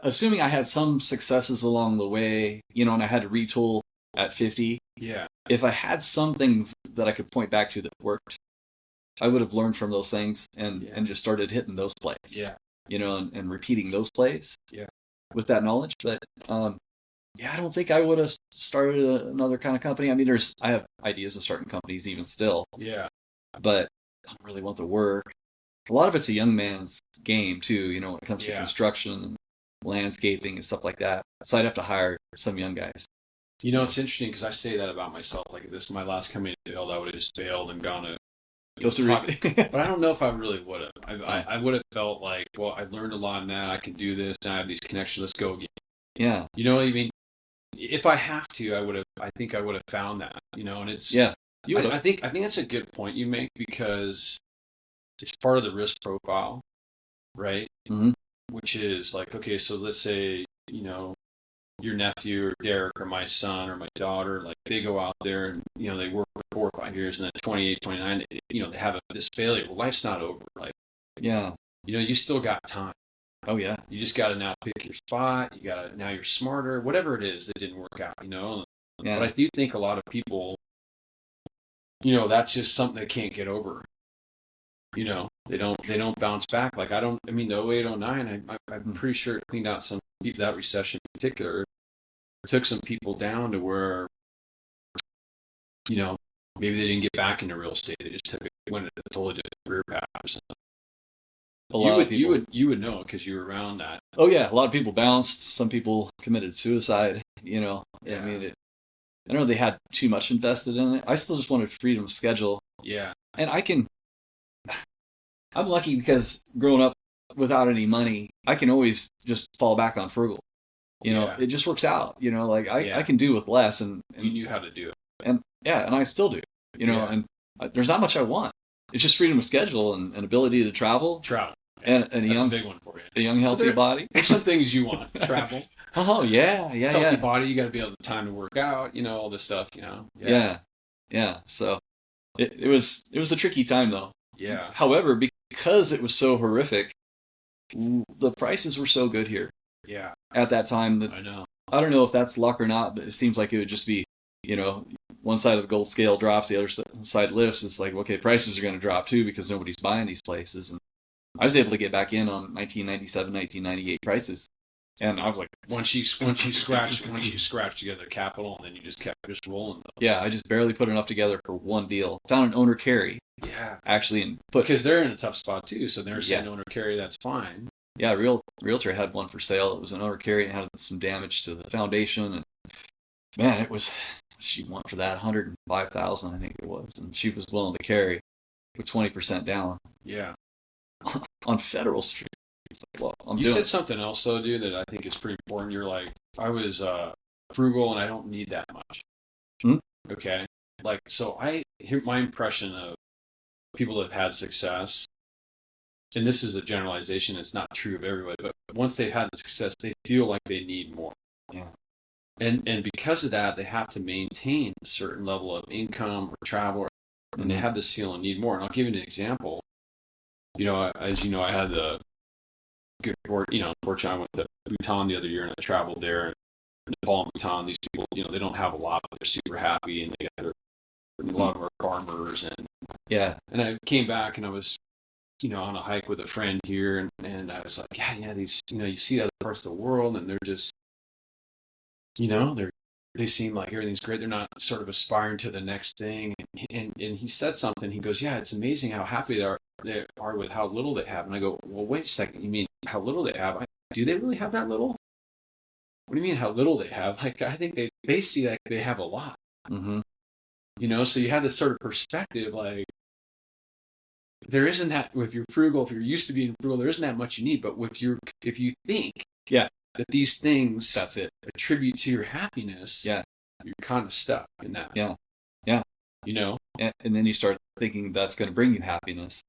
assuming I had some successes along the way, and I had to retool at 50. Yeah. if I had some things that I could point back to that worked, I would have learned from those things and just started hitting those plays. Yeah. And repeating those plays. Yeah. With that knowledge, but I don't think I would have started another kind of company. I mean, I have ideas of starting companies even still. Yeah. But I don't really want the work. A lot of it's a young man's game too, when it comes to construction and landscaping and stuff like that. So I'd have to hire some young guys. It's interesting because I say that about myself. Like, if this is my last company to build, I would have just failed and gone to but I don't know if I really would have. I would have felt like, well, I learned a lot in that. I can do this. And I have these connections. Let's go again. Yeah. You know what I mean? If I have to, I think I would have found that. And it's I think that's a good point you make, because it's part of the risk profile, right? Mm-hmm. Which is like, okay, so let's say your nephew or Derek or my son or my daughter, like, they go out there and they work for 4 or 5 years, and then 28, 29, they have this failure. Well, life's not over. Like, you still got time. Oh yeah. You just got to now pick your spot. Now you're smarter. Whatever it is that didn't work out. Yeah. But I do think a lot of people, that's just something they can't get over. They don't bounce back. Like, the 08, 09, I'm pretty sure it cleaned out some people. That recession in particular took some people down to where, maybe they didn't get back into real estate. They just went a totally different career path or something. You would know because you were around that. Oh yeah, a lot of people bounced. Some people committed suicide. Yeah. I mean, I don't know, they had too much invested in it. I still just wanted freedom of schedule. Yeah. And I'm lucky because growing up without any money, I can always just fall back on frugal. It just works out. I can do with less, and you knew how to do it. And I still do. And there's not much I want. It's just freedom of schedule and ability to travel. And a That's a big one for you. A young, healthy body. There's some things you want. Travel. Oh, yeah. Healthy body, you got to be able to time to work out, all this stuff, Yeah. So it was a tricky time, though. Yeah. However, because it was so horrific, the prices were so good here. Yeah. At that time that I know. I don't know if that's luck or not, but it seems like it would just be, one side of the gold scale drops, the other side lifts. It's like, okay, prices are going to drop too because nobody's buying these places. And I was able to get back in on 1997, 1998 prices, and I was like, once you scratch together capital, and then you just kept rolling those. Yeah, I just barely put enough together for one deal. Found an owner carry. Yeah, actually, and because they're in a tough spot too. So they're saying owner carry, that's fine. Yeah, realtor had one for sale. It was an owner carry and had some damage to the foundation, and man, it was. She won for that $105,000, I think it was, and she was willing to carry with 20% down. Yeah. On Federal Street. It's like, well, you said something else though, dude, that I think is pretty important. You're like, I was frugal and I don't need that much. Mm-hmm. Okay. Like, so here's my impression of people that have had success, and this is a generalization, it's not true of everybody, but once they've had the success, they feel like they need more. Yeah. And because of that, they have to maintain a certain level of income or travel, and they have this feeling need more. And I'll give you an example. As you know, I had the good fortune. I went to Bhutan the other year, and I traveled there. And Nepal and Bhutan, these people, they don't have a lot, but they're super happy, and they got a lot of our farmers, and And I came back, and I was, on a hike with a friend here, and I was like, these, you see other parts of the world, and they're just, they seem like everything's great. They're not sort of aspiring to the next thing. And he said something. He goes, it's amazing how happy they are with how little they have. And I go, well, wait a second. You mean how little they have? Do they really have that little? What do you mean how little they have? Like, I think they see like they have a lot. Mm-hmm. So you have this sort of perspective, like, there isn't that, if you're frugal, if you're used to being frugal, there isn't that much you need. But if you think that these things that's it attribute to your happiness, you're kind of stuck in that. And then you start thinking that's going to bring you happiness,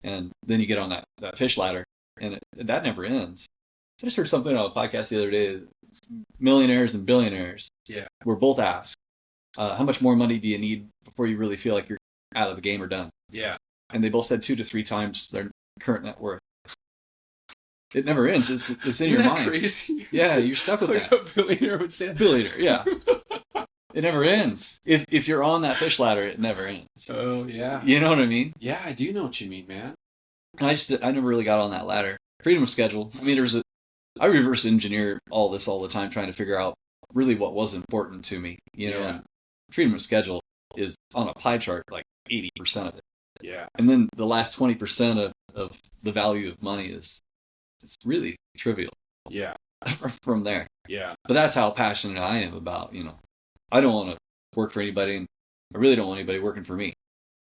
and then you get on that fish ladder, and that never ends. I just heard something on a podcast the other day. Millionaires and billionaires were both asked, how much more money do you need before you really feel like you're out of the game or done? And they both said 2 to 3 times their current net worth. It never ends. It's in your mind. Crazy? Yeah, you're stuck with like that. A billionaire would say that. Billionaire, yeah. It never ends. If you're on that fish ladder, it never ends. Oh yeah. You know what I mean? Yeah, I do know what you mean, man. And I never really got on that ladder. Freedom of schedule. I mean, I reverse engineer all this all the time, trying to figure out really what was important to me. You know, Yeah. and freedom of schedule is on a pie chart like 80% of it. Yeah. And then the last 20% of the value of money it's really trivial Yeah. from there. Yeah. But that's how passionate I am about, I don't want to work for anybody, and I really don't want anybody working for me.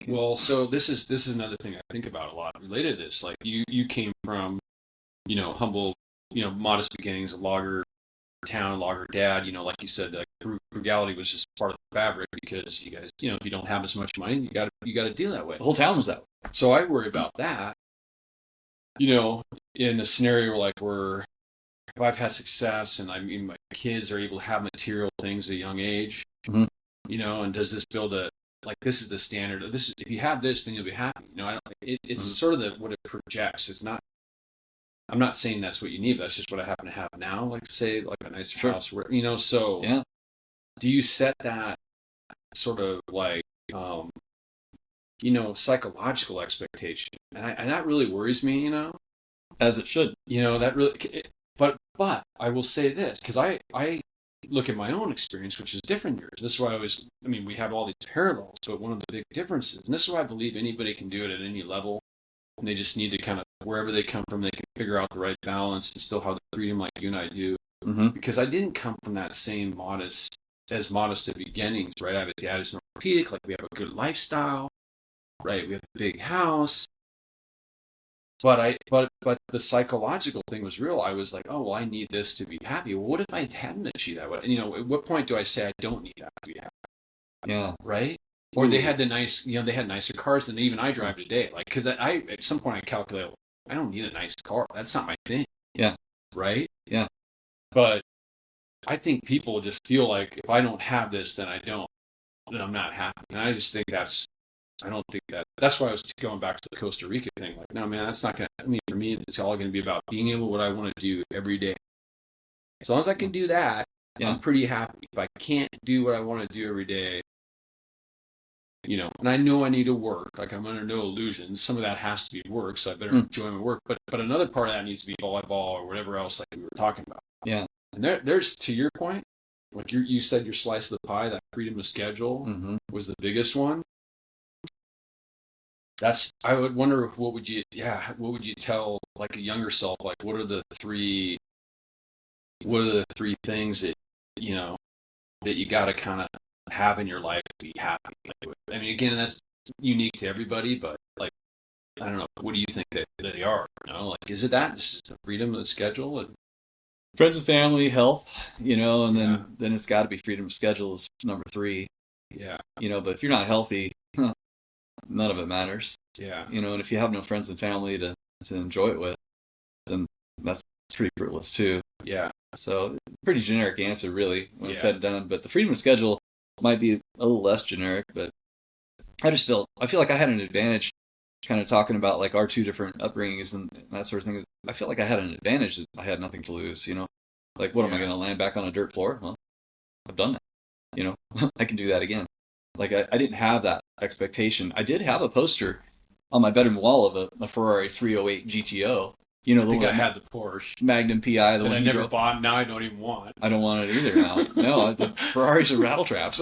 Well, so this is another thing I think about a lot related to this. Like you came from, humble, modest beginnings, a logger town, logger dad. Like you said, frugality was just part of the fabric because you guys, if you don't have as much money, you got to deal that way. The whole town was that way. So I worry about that. In a scenario where if I've had success and my kids are able to have material things at a young age, mm-hmm. And does this build this is the standard. This is, if you have this, then you'll be happy. It's mm-hmm. sort of what it projects. It's not. I'm not saying that's what you need, but that's just what I happen to have now. Like say, like a nicer house, where So, yeah. Do you set that sort of psychological expectation, and that really worries me. As it should. That really. But I will say this because I look at my own experience, which is different than yours. This is why we have all these parallels, but one of the big differences, and this is why I believe anybody can do it at any level, and they just need to kind of, wherever they come from, they can figure out the right balance and still have the freedom like you and I do. Mm-hmm. Because I didn't come from that same modest at beginnings, right? I have a dad who's an orthopedic, like we have a good lifestyle, right? We have a big house. But the psychological thing was real. I was like, oh, well, I need this to be happy. Well, what if I hadn't achieved that? At what point do I say I don't need that to be happy? Yeah. Right? Or they had they had nicer cars than even I drive today. Like, because at some point I calculate, I don't need a nice car. That's not my thing. Yeah. Right? Yeah. But I think people just feel like if I don't have this, then I'm not happy. And I just think I don't think that's why I was going back to the Costa Rica thing. Like, no, man, that's not going to, for me, it's all going to be about being able what I want to do every day. As long as I can do that, I'm pretty happy. If I can't do what I want to do every day, and I know I need to work, like I'm under no illusions. Some of that has to be work, so I better enjoy my work. But another part of that needs to be volleyball or whatever else like we were talking about. Yeah. And there's, to your point, like you said, your slice of the pie, that freedom of schedule was the biggest one. I would wonder what would you tell like a younger self, like what are the three things that that you got to kind of have in your life to be happy. I mean, again, that's unique to everybody, but like, I don't know, what do you think that they are? Like, is it that just the freedom of the schedule and friends and family, health, and then it's got to be freedom of schedule is number 3. Yeah. But if you're not healthy, none of it matters. Yeah. And if you have no friends and family to enjoy it with, then that's pretty fruitless too. Yeah. So pretty generic answer really when it's said and done. But the freedom of schedule might be a little less generic, but I feel like I had an advantage kind of talking about like our 2 different upbringings and that sort of thing. I feel like I had an advantage that I had nothing to lose, Like what am I going to land back on a dirt floor? Well, I've done that. I can do that again. Like I didn't have that expectation. I did have a poster on my bedroom wall of a Ferrari 308 GTO. I think I had the Porsche Magnum PI. The one I never bought. Now I don't even want. I don't want it either now. No, the Ferraris are rattle traps.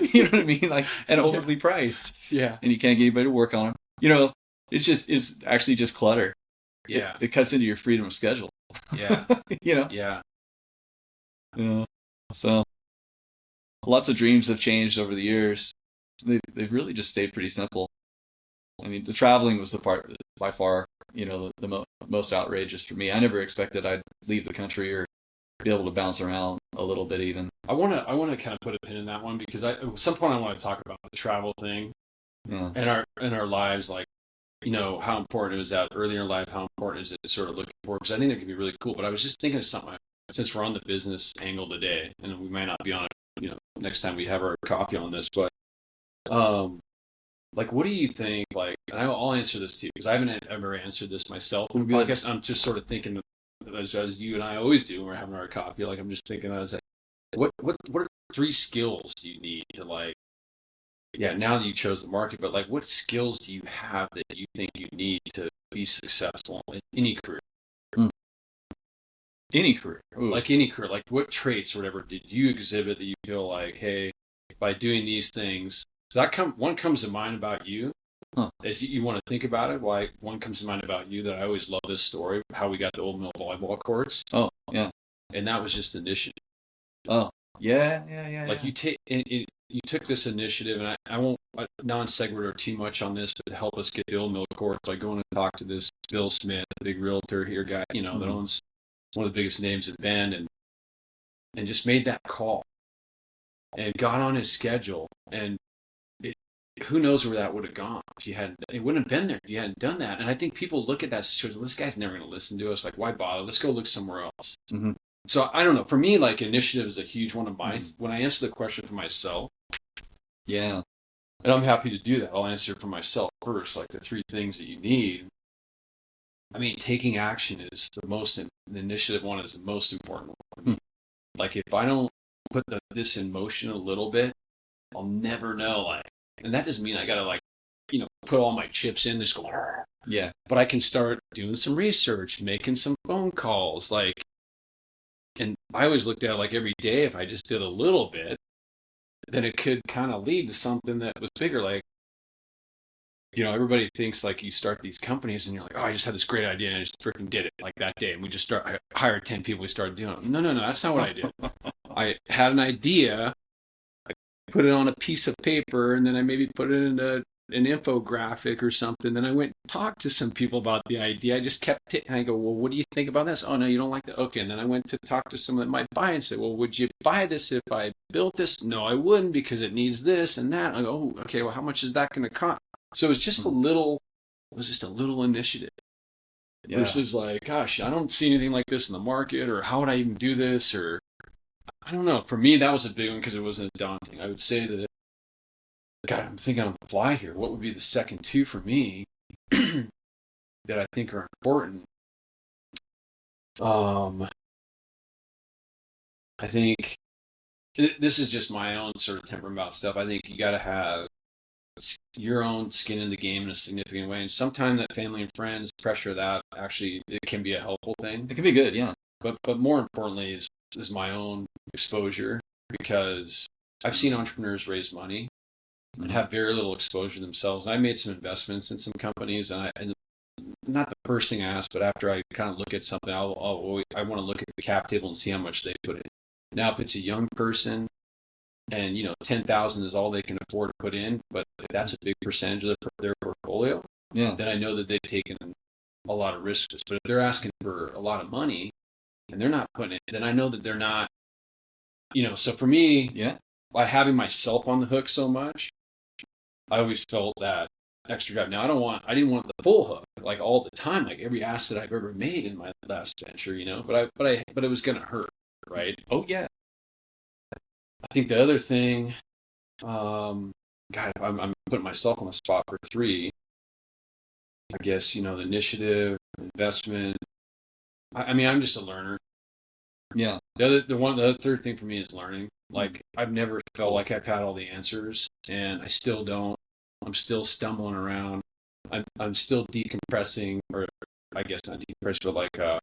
You know what I mean? Like, and overly priced. Yeah. And you can't get anybody to work on them. It's actually just clutter. Yeah. It cuts into your freedom of schedule. Yeah. Yeah. Yeah. So lots of dreams have changed over the years. They've really just stayed pretty simple. I mean, the traveling was the part that by far, the most outrageous for me. I never expected I'd leave the country or be able to bounce around a little bit even. I want to kind of put a pin in that one because at some point I want to talk about the travel thing and our lives, like, how important is that earlier in life, how important is it sort of looking forward, because I think it could be really cool. But I was just thinking of something, since we're on the business angle today, and we might not be on it, next time we have our coffee on this, but like, what do you think, like, and I'll answer this too, because I haven't ever answered this myself in the podcast. I'm just sort of thinking, as you and I always do when we're having our coffee, like, I'm just thinking, I was like, what are 3 skills do you need to like? Yeah, now that you chose the market, but like, what skills do you have that you think you need to be successful in any career? Mm. Any career. Ooh. Like any career, like what traits or whatever did you exhibit that you feel like, hey, by doing these things, so one comes to mind about you. Huh. If you want to think about it, like one comes to mind about you that I always love this story, how we got the Old Mill volleyball courts. Oh, yeah. And that was just initiative. Oh, yeah. Like you took this initiative, and I won't non sequitur too much on this, but to help us get the Old Mill courts, like going to talk to this Bill Smith, the big realtor here guy, that owns one of the biggest names in Bend, and just made that call and got on his schedule, and who knows where that would have gone if you hadn't. It wouldn't have been there if you hadn't done that. And I think people look at that situation. This guy's never going to listen to us. Like, why bother? Let's go look somewhere else. Mm-hmm. So I don't know. For me, like initiative is a huge one of mine. When I answer the question for myself, yeah, and I'm happy to do that. I'll answer for myself first. Like the 3 things that you need. I mean, taking action is the initiative one is the most important one for me. Like if I don't put this in motion a little bit, I'll never know. Like, and that doesn't mean I gotta put all my chips in. Just go. Yeah. But I can start doing some research, making some phone calls, like. And I always looked at it like every day, if I just did a little bit, then it could kind of lead to something that was bigger. Like, everybody thinks like you start these companies and you're like, oh, I just had this great idea and I just freaking did it like that day. And I hired 10 people, we started doing it. No, that's not what I did. I had an idea, I put it on a piece of paper, and then I maybe put it in an infographic or something. Then I went and talked to some people about the idea. I just kept it, and I go, well, what do you think about this? Oh, no, you don't like that? Okay. And then I went to talk to someone that might buy it and say, well, would you buy this if I built this? No, I wouldn't, because it needs this and that. I go, oh, okay, well, how much is that going to cost? So it was just a little initiative. Yeah. Versus like, gosh, I don't see anything like this in the market, or how would I even do this? Or I don't know. For me, that was a big one because it wasn't daunting. I would say that, God, I'm thinking on the fly here. What would be the second 2 for me that I think are important? I think this is just my own sort of temperament about stuff. I think you got to have your own skin in the game in a significant way. And sometimes that family and friends pressure that actually it can be a helpful thing. It can be good, yeah. But more importantly is my own exposure, because I've seen entrepreneurs raise money and have very little exposure themselves. And I made some investments in some companies, and not the first thing I ask, but after I kind of look at something, I want to look at the cap table and see how much they put in. Now, if it's a young person and 10,000 is all they can afford to put in, but if that's a big percentage of their portfolio, then I know that they've taken a lot of risks. But if they're asking for a lot of money and they're not putting it, then I know that they're not. So for me, by having myself on the hook so much, I always felt that extra drive. Now I didn't want the full hook like all the time, like every asset I've ever made in my last venture, but it was going to hurt, right? Oh yeah. I think the other thing, God, I'm putting myself on the spot for 3. I guess the initiative, investment. I mean, I'm just a learner. Yeah. The third thing for me is learning. Like I've never felt like I've had all the answers, and I still don't. I'm still stumbling around. I'm still decompressing, or I guess not decompressing, but like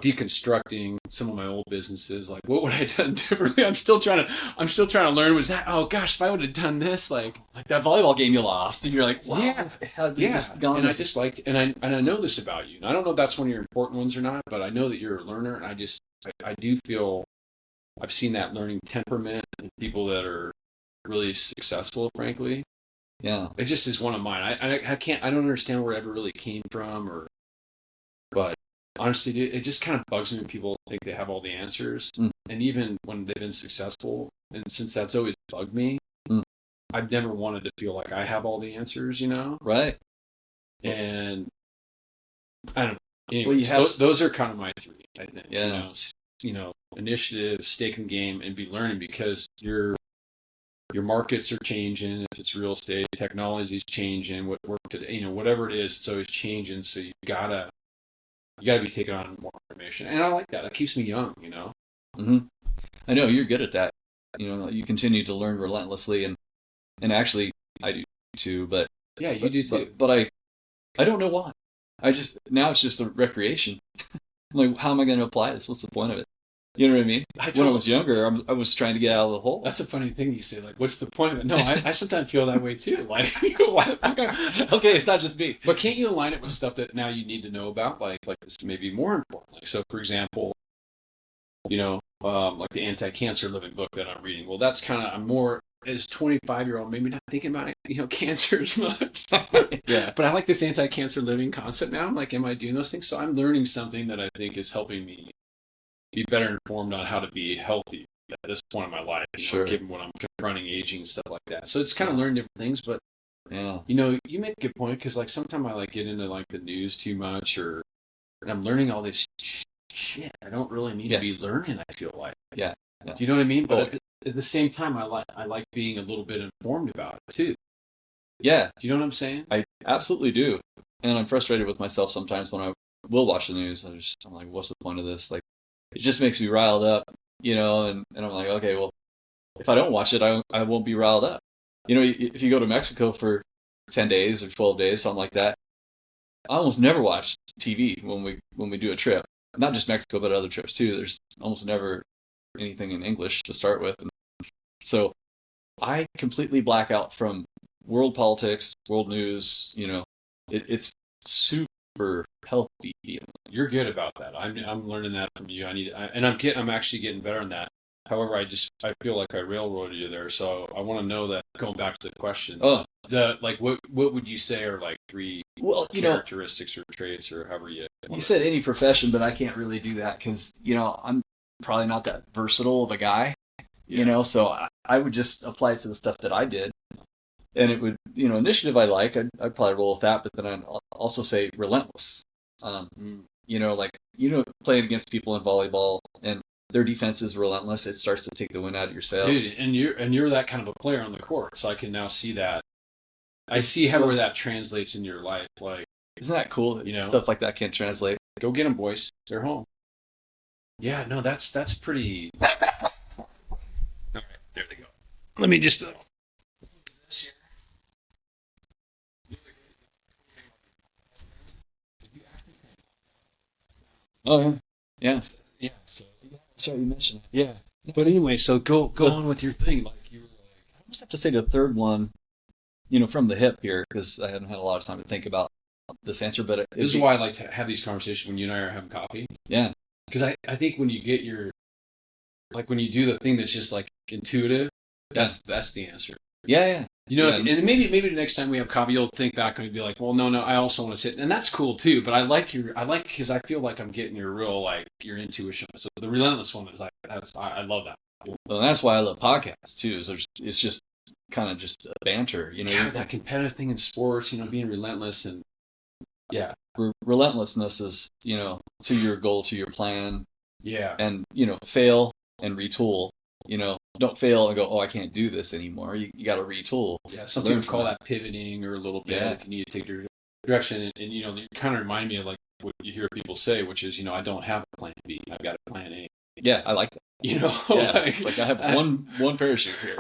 deconstructing some of my old businesses. Like, what would I have done differently? I'm still trying to learn. Was that? Oh gosh, if I would have done this, like that volleyball game you lost, and you're like, wow, yeah. And I just liked, and I know this about you. And I don't know if that's one of your important ones or not, but I know that you're a learner, and I do feel I've seen that learning temperament in people that are really successful, frankly. Yeah. It just is one of mine. I don't understand where it ever really came from, but honestly, it just kind of bugs me when people think they have all the answers. And even when they've been successful, and since that's always bugged me, I've never wanted to feel like I have all the answers, Right. And I don't know. Anyways, well, those are kind of my 3, I think. Yeah. Initiative, stake in the game, and be learning, because your markets are changing. If it's real estate, technology is changing. What work today, whatever it is, it's always changing. So you gotta be taking on more information, and I like that. It keeps me young, Mm-hmm. I know you're good at that. You continue to learn relentlessly, and actually I do too. But Yeah, you do too. But I don't know why. Now it's just a recreation. I'm like, how am I going to apply this? What's the point of it? You know what I mean? When I was younger, I was trying to get out of the hole. That's a funny thing you say. Like, what's the point of it? No, I sometimes feel that way too. Like, why the fuck? Okay, it's not just me. But can't you align it with stuff that now you need to know about? Like this may be more important. Like, so for example, like the anti-cancer living book that I'm reading. Well, that's kind of, I'm more as 25-year-old, maybe not thinking about it, cancer as much. Yeah. But I like this anti-cancer living concept now. I'm like, am I doing those things? So I'm learning something that I think is helping me be better informed on how to be healthy at this point in my life, sure. Given what I'm confronting, aging, and stuff like that. So it's kind of learning different things, but yeah, you make a good point, because like sometimes I like get into like the news too much, and I'm learning all this shit I don't really need to be learning. I feel like, yeah. Do you know what I mean? But at the same time, I like being a little bit informed about it too. Yeah. Do you know what I'm saying? I absolutely do, and I'm frustrated with myself sometimes when I will watch the news. I'm like, what's the point of this? Like, it just makes me riled up, and I'm like, okay, well, if I don't watch it, I won't be riled up. If you go to Mexico for 10 days or 12 days, something like that, I almost never watch TV when we do a trip. Not just Mexico, but other trips too. There's almost never anything in English to start with. And so I completely black out from world politics, world news. It's super healthy. You're good about that. I'm learning that from you. I'm actually getting better on that. However, I feel like I railroaded you there. So I want to know that, going back to the question. What would you say are like three characteristics or traits, or however you said any profession, but I can't really do that because I'm probably not that versatile of a guy. So I would just apply it to the stuff that I did, and it would initiative I like. I'd probably roll with that, but then I'd also say relentless. Playing against people in volleyball and their defense is relentless. It starts to take the wind out of your sails. Dude, and you're that kind of a player on the court, so I can now see that. I see where that translates in your life. Like, isn't that cool? That stuff like that can translate. Go get them, boys. They're home. Yeah, no, that's pretty. All right, there they go. Let me just. Oh yeah. Yeah. That's right, you mentioned it. Yeah. But anyway, so go on with your thing. Like, you were like, I almost have to say the third one, from the hip here, because I haven't had a lot of time to think about this answer. But this is why I like to have these conversations when you and I are having coffee. Yeah. Because I think when you get when you do the thing that's just like intuitive, that's the answer. Yeah. And maybe the next time we have coffee, you'll think back and be like, well, no, I also want to sit, and that's cool too. But I like because I feel like I'm getting your real your intuition. So the relentless one is I love that. Well, that's why I love podcasts too. Is it's just kind of just banter, that competitive thing in sports, being relentless and relentlessness is to your goal, to your plan. Yeah, and fail and retool. Don't fail and go, oh, I can't do this anymore. You got to retool. Yeah, some people call that pivoting or a little bit if you need to take your direction. And you kind of remind me of like what you hear people say, which is, I don't have a plan B. I've got a plan A. Yeah, I like that. It's like I have one parachute here.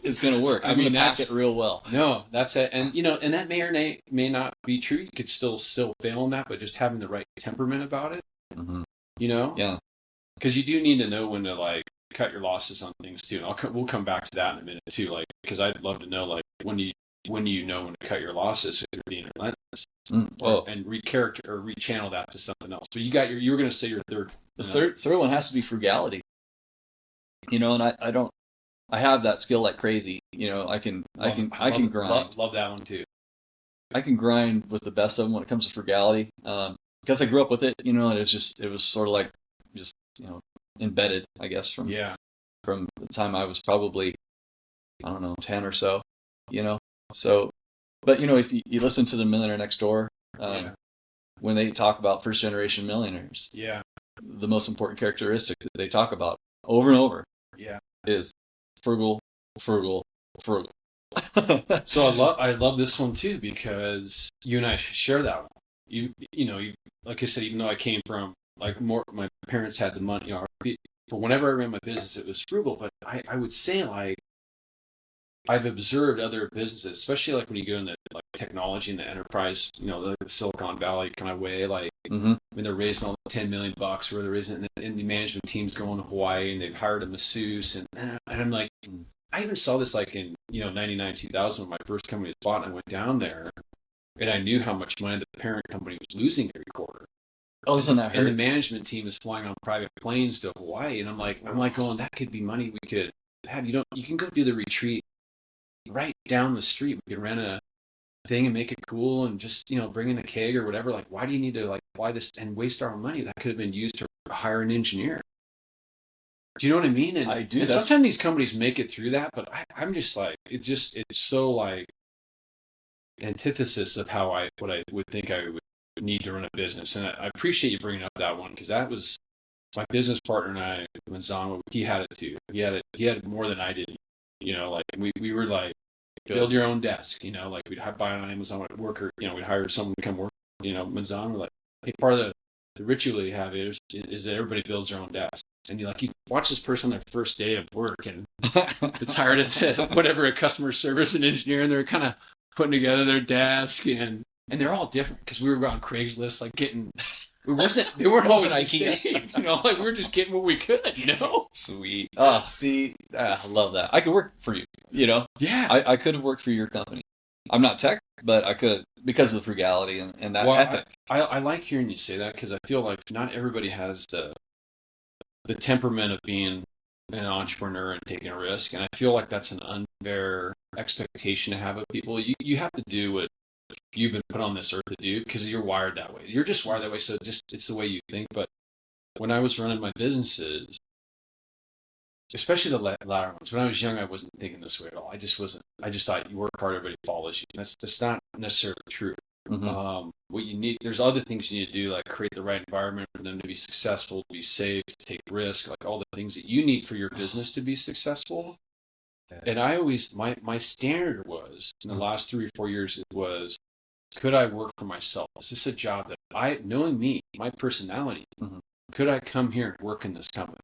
It's going to work. I'm going to pack it real well. No, that's it. And and that may or may not be true. You could still fail in that, but just having the right temperament about it. Mm-hmm. Yeah, because you do need to know when to like cut your losses on things too. And we'll come back to that in a minute too. Like, because I'd love to know like when you know when to cut your losses if you're being relentless, and recharacter or rechannel that to something else. So you were going to say your third. The third one has to be frugality. And I have that skill like crazy. I can grind. Love that one too. I can grind with the best of them when it comes to frugality. Because I grew up with it, and it was sort of like just embedded, I guess, from the time I was probably, I don't know, 10 or so. So, but if you listen to the Millionaire Next Door, when they talk about first generation millionaires, the most important characteristic that they talk about over and over, is frugal. So I love this one too, because you and I share that one. You like I said, even though I came from like more, my parents had the money. for whenever I ran my business, it was frugal. But I would say like I've observed other businesses, especially like when you go into like technology and the enterprise, the Silicon Valley kind of way, like when they're raising all the $10 million, or they're raising, and the management team's going to Hawaii and they've hired a masseuse, and I'm like, I even saw this like in 99, 2000 when my first company was bought, and I went down there, and I knew how much money the parent company was losing every quarter. Oh, isn't that And the management team is flying on private planes to Hawaii, and I'm like going, that could be money we could have. You can go do the retreat right down the street. We could rent a thing and make it cool, and just bring in a keg or whatever. Like, why do you need to like fly this and waste our money? That could have been used to hire an engineer. Do you know what I mean? And I do. And sometimes these companies make it through that, but I'm just like, it's so like antithesis of what I would think I would need to run a business. And I appreciate you bringing up that one, because that was my business partner and I, Manzano, he had it too. He had it more than I did. Like we were like, build your own desk. Like we'd buy on Amazon worker. We'd hire someone to come work. Manzano, we're like, hey, part of the ritual you have is that everybody builds their own desk. And you watch this person on their first day of work, and it's hired as a customer service and engineer, and they're kind of putting together their desk, and they're all different, because we were on Craigslist, like getting. They weren't always the same, like we were just getting what we could, Sweet. See, I love that. I could work for you, Yeah. I could have worked for your company. I'm not tech, but I could, because of the frugality and that ethic. I like hearing you say that, because I feel like not everybody has the temperament of being an entrepreneur and taking a risk. And I feel like that's an unfair expectation to have of people. You have to do what you've been put on this earth to do, because you're wired that way. You're just wired that way. So it's the way you think. But when I was running my businesses, especially the latter ones, when I was young, I wasn't thinking this way at all. I just wasn't. I just thought you work hard, everybody follows you. That's not necessarily true. What you need, there's other things you need to do, like create the right environment for them to be successful, to be safe, to take risk, like all the things that you need for your business to be successful. And I always, my standard was, in the last 3 or 4 years, it was, could I work for myself? Is this a job that knowing me, my personality, could I come here and work in this company?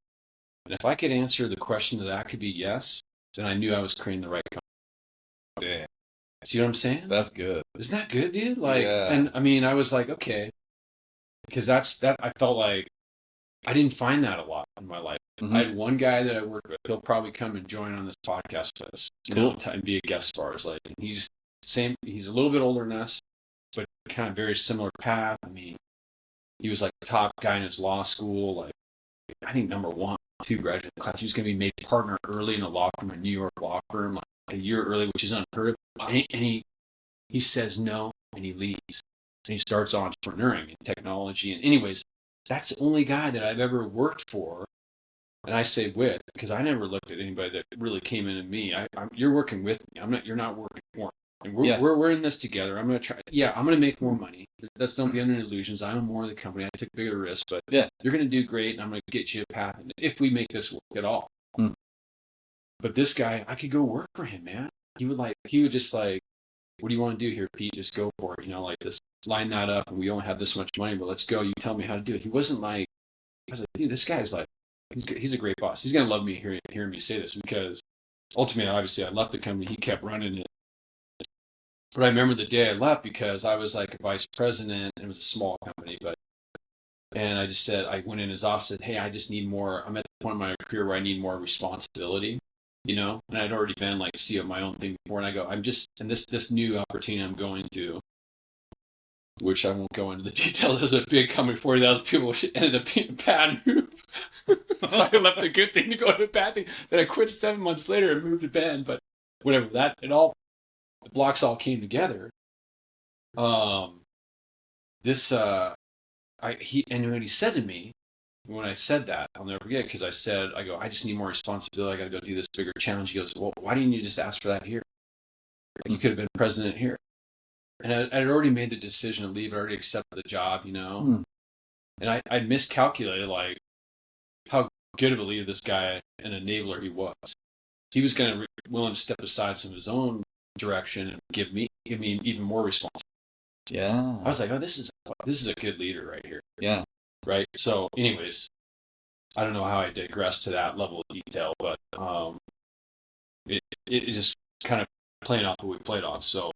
And if I could answer the question that could be yes, then I knew I was creating the right company. Damn. See what I'm saying? That's good. Isn't that good, dude? Like, and I mean, I was like, okay, because I felt like I didn't find that a lot in my life. I had one guy that I worked with. He'll probably come and join on this podcast with us, and be a guest of ours. Like, he's a little bit older than us, but kind of very similar path. I mean, he was like the top guy in his law school. Like, I think number 1, 2 graduate class. He was going to be made partner early in a law firm, a New York law firm, like a year early, which is unheard of. And he says no, and he leaves. And he starts entrepreneuring in technology. And anyways, that's the only guy that I've ever worked for. And I say with, because I never looked at anybody that really came into me. You're working with me. You're not working for me. And we're in this together. I'm going to try. Yeah, I'm going to make more money. Don't be under illusions. I own more of the company. I took bigger risks, but you're going to do great, and I'm going to get you a path if we make this work at all. But this guy, I could go work for him, man. He would just like, what do you want to do here, Pete? Just go for it. Like this, line that up, and we only have this much money, but let's go. You tell me how to do it. He wasn't like, I was like, dude, this guy's like, he's a great boss. He's going to love me hearing me say this, because ultimately, obviously, I left the company. He kept running it. But I remember the day I left, because I was like a vice president, and it was a small company, and I just said, I went in his office and said, hey, I just need more. I'm at the point in my career where I need more responsibility. And I'd already been like CEO of my own thing before, and I go, and this new opportunity I'm going to, which I won't go into the details, there's a big company, 40,000 people, which ended up being a bad move. So I left a good thing to go to a bad thing. Then I quit 7 months later and moved to Bend, but whatever, the blocks all came together. And when he said to me, when I said that, I'll never forget, because I just need more responsibility. I got to go do this bigger challenge. He goes, well, why didn't you just ask for that here? Like, you could have been president here. And I had already made the decision to leave. I already accepted the job, And I miscalculated, like, how good of a leader this guy, an enabler he was. He was going to willing to step aside some of his own direction and give me even more responsibility. Yeah. I was like, oh, this is a good leader right here. Yeah. Right. So anyways, I don't know how I digress to that level of detail, but it just kind of playing off what we played off. So,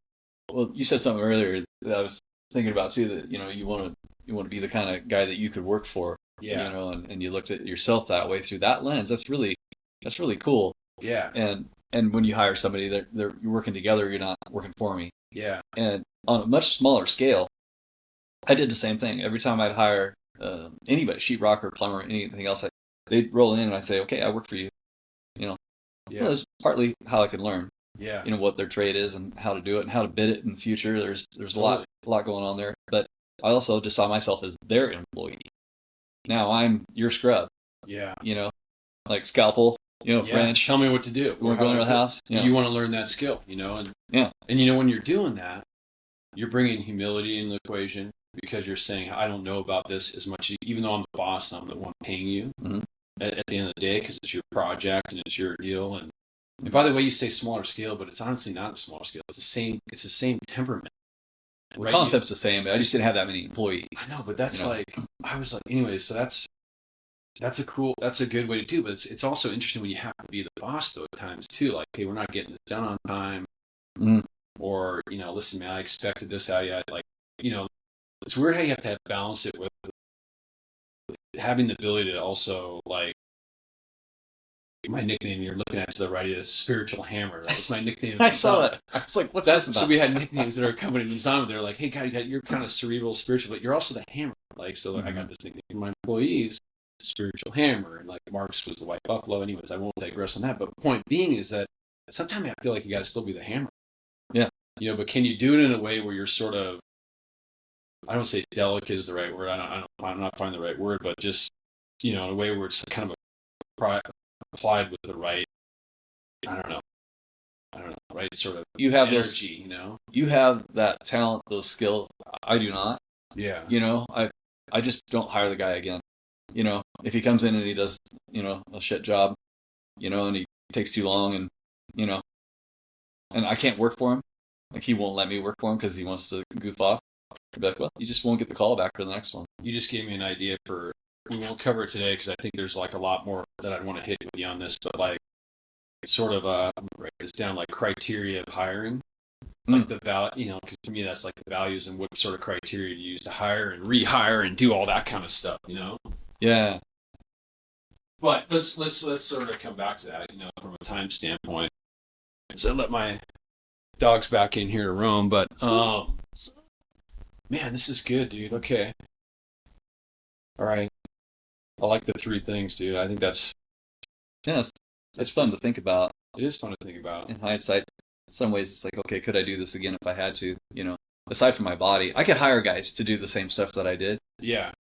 well, you said something earlier that I was thinking about too. That you want to be the kind of guy that you could work for. yeah, And you looked at yourself that way through that lens. That's really cool. yeah, And when you hire somebody, you're working together. You're not working for me. yeah, And on a much smaller scale, I did the same thing. Every time I'd hire anybody, sheetrocker, plumber, anything else, they'd roll in and I'd say, okay, I work for you. You know, yeah, well, that's partly how I can learn. yeah. What their trade is and how to do it and how to bid it in the future. There's Totally. a lot going on there. But I also just saw myself as their employee. Now I'm your scrub. Yeah. Like scalpel, Yeah. wrench. Tell me what to do. You want to go into the house? You want to learn that skill, and Yeah. and when you're doing that, you're bringing humility in the equation because you're saying, I don't know about this as much, even though I'm the boss, I'm the one paying you Mm-hmm. at the end of the day because it's your project and it's your deal. And by the way, you say smaller scale, but it's honestly not a smaller scale. It's the same temperament. The concept's the same. I just didn't have that many employees. I know, but that's I was like, anyway, so that's a good way to do, but it's also interesting when you have to be the boss though at times too. Like, hey, we're not getting this done on time, or listen, man, I expected this out of you. Like, it's weird how you have to balance it with having the ability to also like my nickname. You're looking at to the right is spiritual hammer. That was my nickname. I saw that. I was like, what's that about? So we had nicknames that are accompanied in Zama. They're like, hey, God, you're kind of cerebral, spiritual, but you're also the hammer. Like, so I got this nickname from my employees. Spiritual hammer, and like Marx was the white buffalo. Anyways, I won't digress on that. But the point being is that sometimes I feel like you got to still be the hammer. Yeah. But can you do it in a way where you're sort of, I don't say delicate is the right word. I'm not finding the right word, but just in a way where it's kind of applied with the right. I don't know, right sort of. You have energy, You have that talent, those skills. I do not. Yeah. I just don't hire the guy again. If he comes in and he does, a shit job, and he takes too long and, and I can't work for him. Like, he won't let me work for him because he wants to goof off. I'd be like, well, you just won't get the call back for the next one. You just gave me an idea we won't cover it today because I think there's like a lot more that I'd want to hit with you on this, but like sort of, write this down, like criteria of hiring. Like the value, because to me that's like the values and what sort of criteria to use to hire and rehire and do all that kind of stuff, Yeah. But let's sort of come back to that, from a time standpoint. So I let my dogs back in here to roam, but man, this is good, dude. Okay. All right. I like the 3 things, dude. I think that's it's fun to think about. It is fun to think about. In hindsight, in some ways it's like, okay, could I do this again if I had to? Aside from my body, I could hire guys to do the same stuff that I did. Yeah.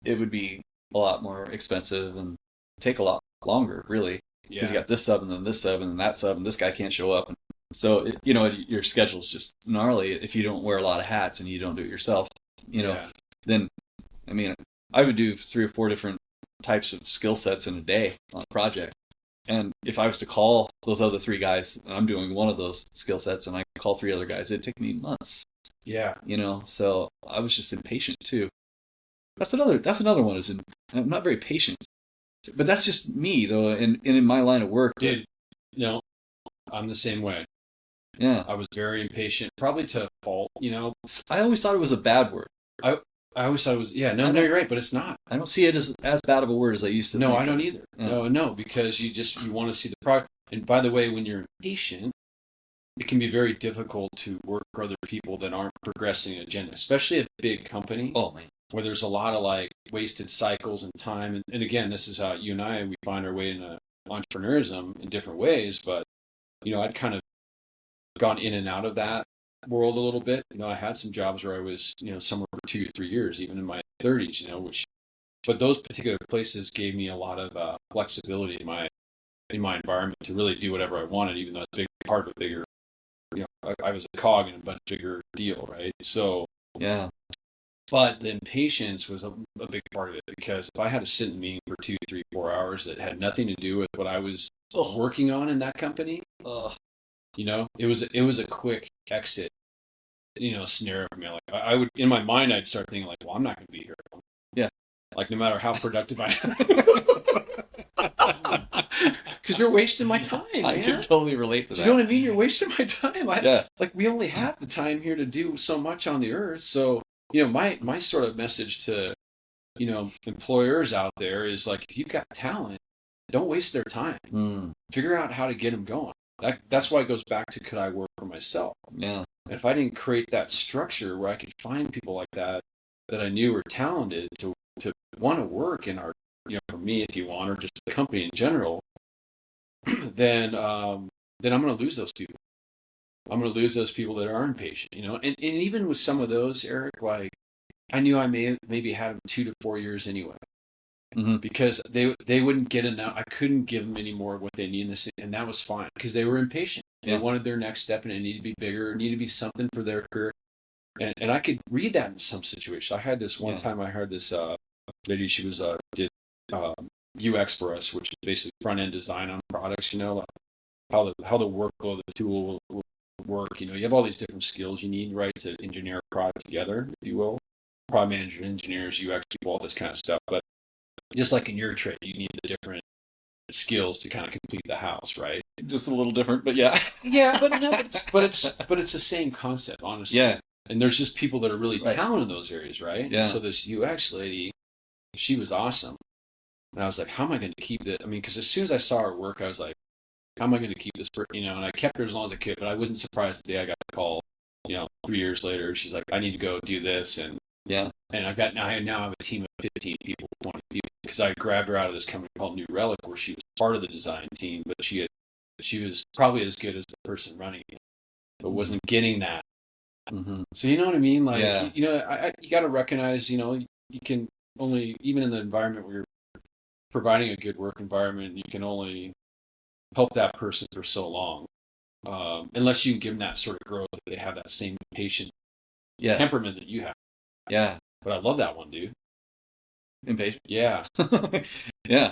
It would be a lot more expensive and take a lot longer, really, because you got this sub and then this sub and then that sub and this guy can't show up. And so, your schedule's just gnarly if you don't wear a lot of hats and you don't do it yourself. Then, I mean, I would do 3 or 4 different types of skill sets in a day on a project. And if I was to call those other 3 guys, and I'm doing one of those skill sets, and I call 3 other guys, it'd take me months. Yeah. So I was just impatient too. That's another one. I'm not very patient, but that's just me though. And in my line of work, dude, I'm the same way. Yeah. I was very impatient, probably to fault. I always thought it was a bad word. I always thought it was. Yeah. No, you're right, but it's not. I don't see it as bad of a word as I used to. No, I don't either. Yeah. No, because you want to see the product. And by the way, when you're impatient, it can be very difficult to work for other people that aren't progressing an agenda, especially a big company. Oh man. Where there's a lot of like wasted cycles and time. And again, this is how you and I, we find our way into entrepreneurism in different ways. But, I'd kind of gone in and out of that world a little bit. I had some jobs where I was, somewhere for 2 or 3 years, even in my 30s, but those particular places gave me a lot of flexibility in my environment to really do whatever I wanted, even though it's part of a bigger, I was a cog in a much bigger deal, right? So, yeah. But the impatience was a big part of it because if I had to sit in a meeting for 2, 3, 4 hours that had nothing to do with what I was working on in that company, it was a quick exit, scenario for me. Like I would, in my mind, I'd start thinking like, well, I'm not going to be here. Yeah. Like, no matter how productive I am. Because you're wasting my time, man. I can totally relate to that. Do you know what I mean? You're wasting my time. Yeah. Like, we only have the time here to do so much on the earth. So, my sort of message to, employers out there is like, if you've got talent, don't waste their time. Figure out how to get them going. That's why it goes back to, could I work for myself? Yeah. And if I didn't create that structure where I could find people like that I knew were talented to want to work in our, for me, if you want, or just the company in general, then I'm going to lose those people. I'm going to lose those people that are impatient, and even with some of those, Eric, like, I knew I maybe had them 2 to 4 years anyway, because they wouldn't get enough. I couldn't give them any more of what they need, and that was fine because they were impatient. They wanted their next step, and it needed to be bigger, it needed to be something for their career. And I could read that in some situations. I had this one time. I heard this lady. She was did UX for us, which is basically front end design on products. Like how the workflow of the tool will work. You have all these different skills you need, right, to engineer a product together, if you will. Product manager, engineers, UX people, all this kind of stuff. But just like in your trade, you need the different skills to kind of complete the house, right? Just a little different, but yeah. Yeah, but no, but it's the same concept, honestly. Yeah. And there's just people that are really talented in those areas, right? Yeah. And so this UX lady, she was awesome. And I was like, how am I going to keep this? I mean, because as soon as I saw her work, I was like, how am I going to keep this? And I kept her as long as I could, but I wasn't surprised the day I got the call, 3 years later. She's like, I need to go do this. And and I now have a team of 15 people, 20 people, because I grabbed her out of this company called New Relic, where she was part of the design team, but she was probably as good as the person running it, but wasn't getting that. So you know what I mean? Like, you got to recognize, you can only, even in the environment where you're providing a good work environment, you can only help that person for so long, unless you can give them that sort of growth. They have that same patient temperament that you have. Yeah. But I love that one, dude. Impatient. Yeah. Yeah.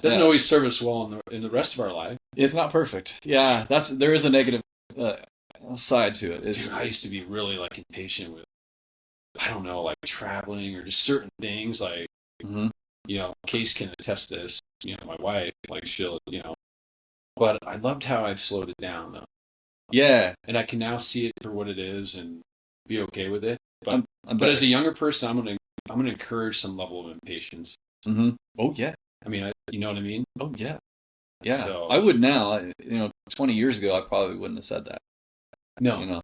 Doesn't always serve us well in the rest of our life. It's not perfect. Yeah. There is a negative side to it. Dude, I used to be really like impatient with, I don't know, like traveling or just certain things. Like, Case can attest to this. My wife, like, she'll, but I loved how I've slowed it down, though. Yeah. And I can now see it for what it is and be okay with it. But but as a younger person, I'm gonna encourage some level of impatience. Oh yeah. I mean, you know what I mean? Oh yeah. Yeah. So, I would now. 20 years ago, I probably wouldn't have said that. No.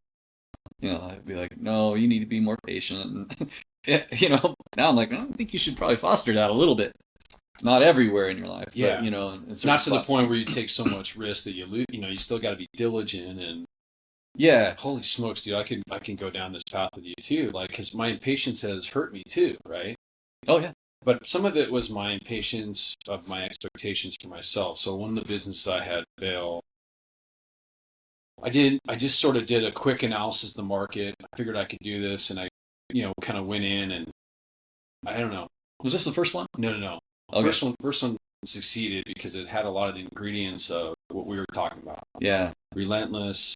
I'd be like, no, you need to be more patient. Now I'm like, I think you should probably foster that a little bit. Not everywhere in your life, yeah. but, in not to the point where you take so much risk that you lose. You still got to be diligent and. Yeah. Holy smokes, dude! I can go down this path with you too. Like, because my impatience has hurt me too, right? Oh yeah. But some of it was my impatience of my expectations for myself. So one of the businesses I had fail. I just sort of did a quick analysis of the market. I figured I could do this, and I, kind of went in, and I don't know. Was this the first one? No. Okay. First one succeeded because it had a lot of the ingredients of what we were talking about. Yeah. Relentless.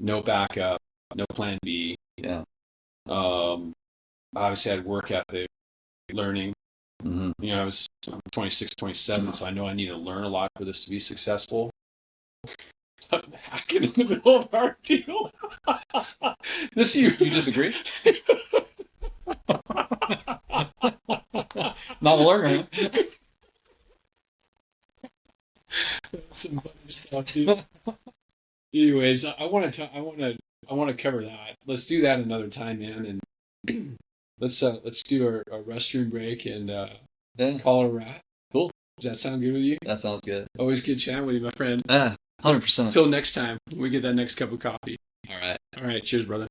No backup, no plan B. Yeah. Obviously, I had work ethic, learning. Mm-hmm. I was 26, 27, so I know I need to learn a lot for this to be successful. Hacking in the middle of our deal. You disagree? Not a learner. Anyways, I want to cover that. Let's do that another time, man. And let's do our restroom break and call it a wrap. Cool. Does that sound good with you? That sounds good. Always good chatting with you, my friend. 100%. Until next time, we get that next cup of coffee. All right. Cheers, brother.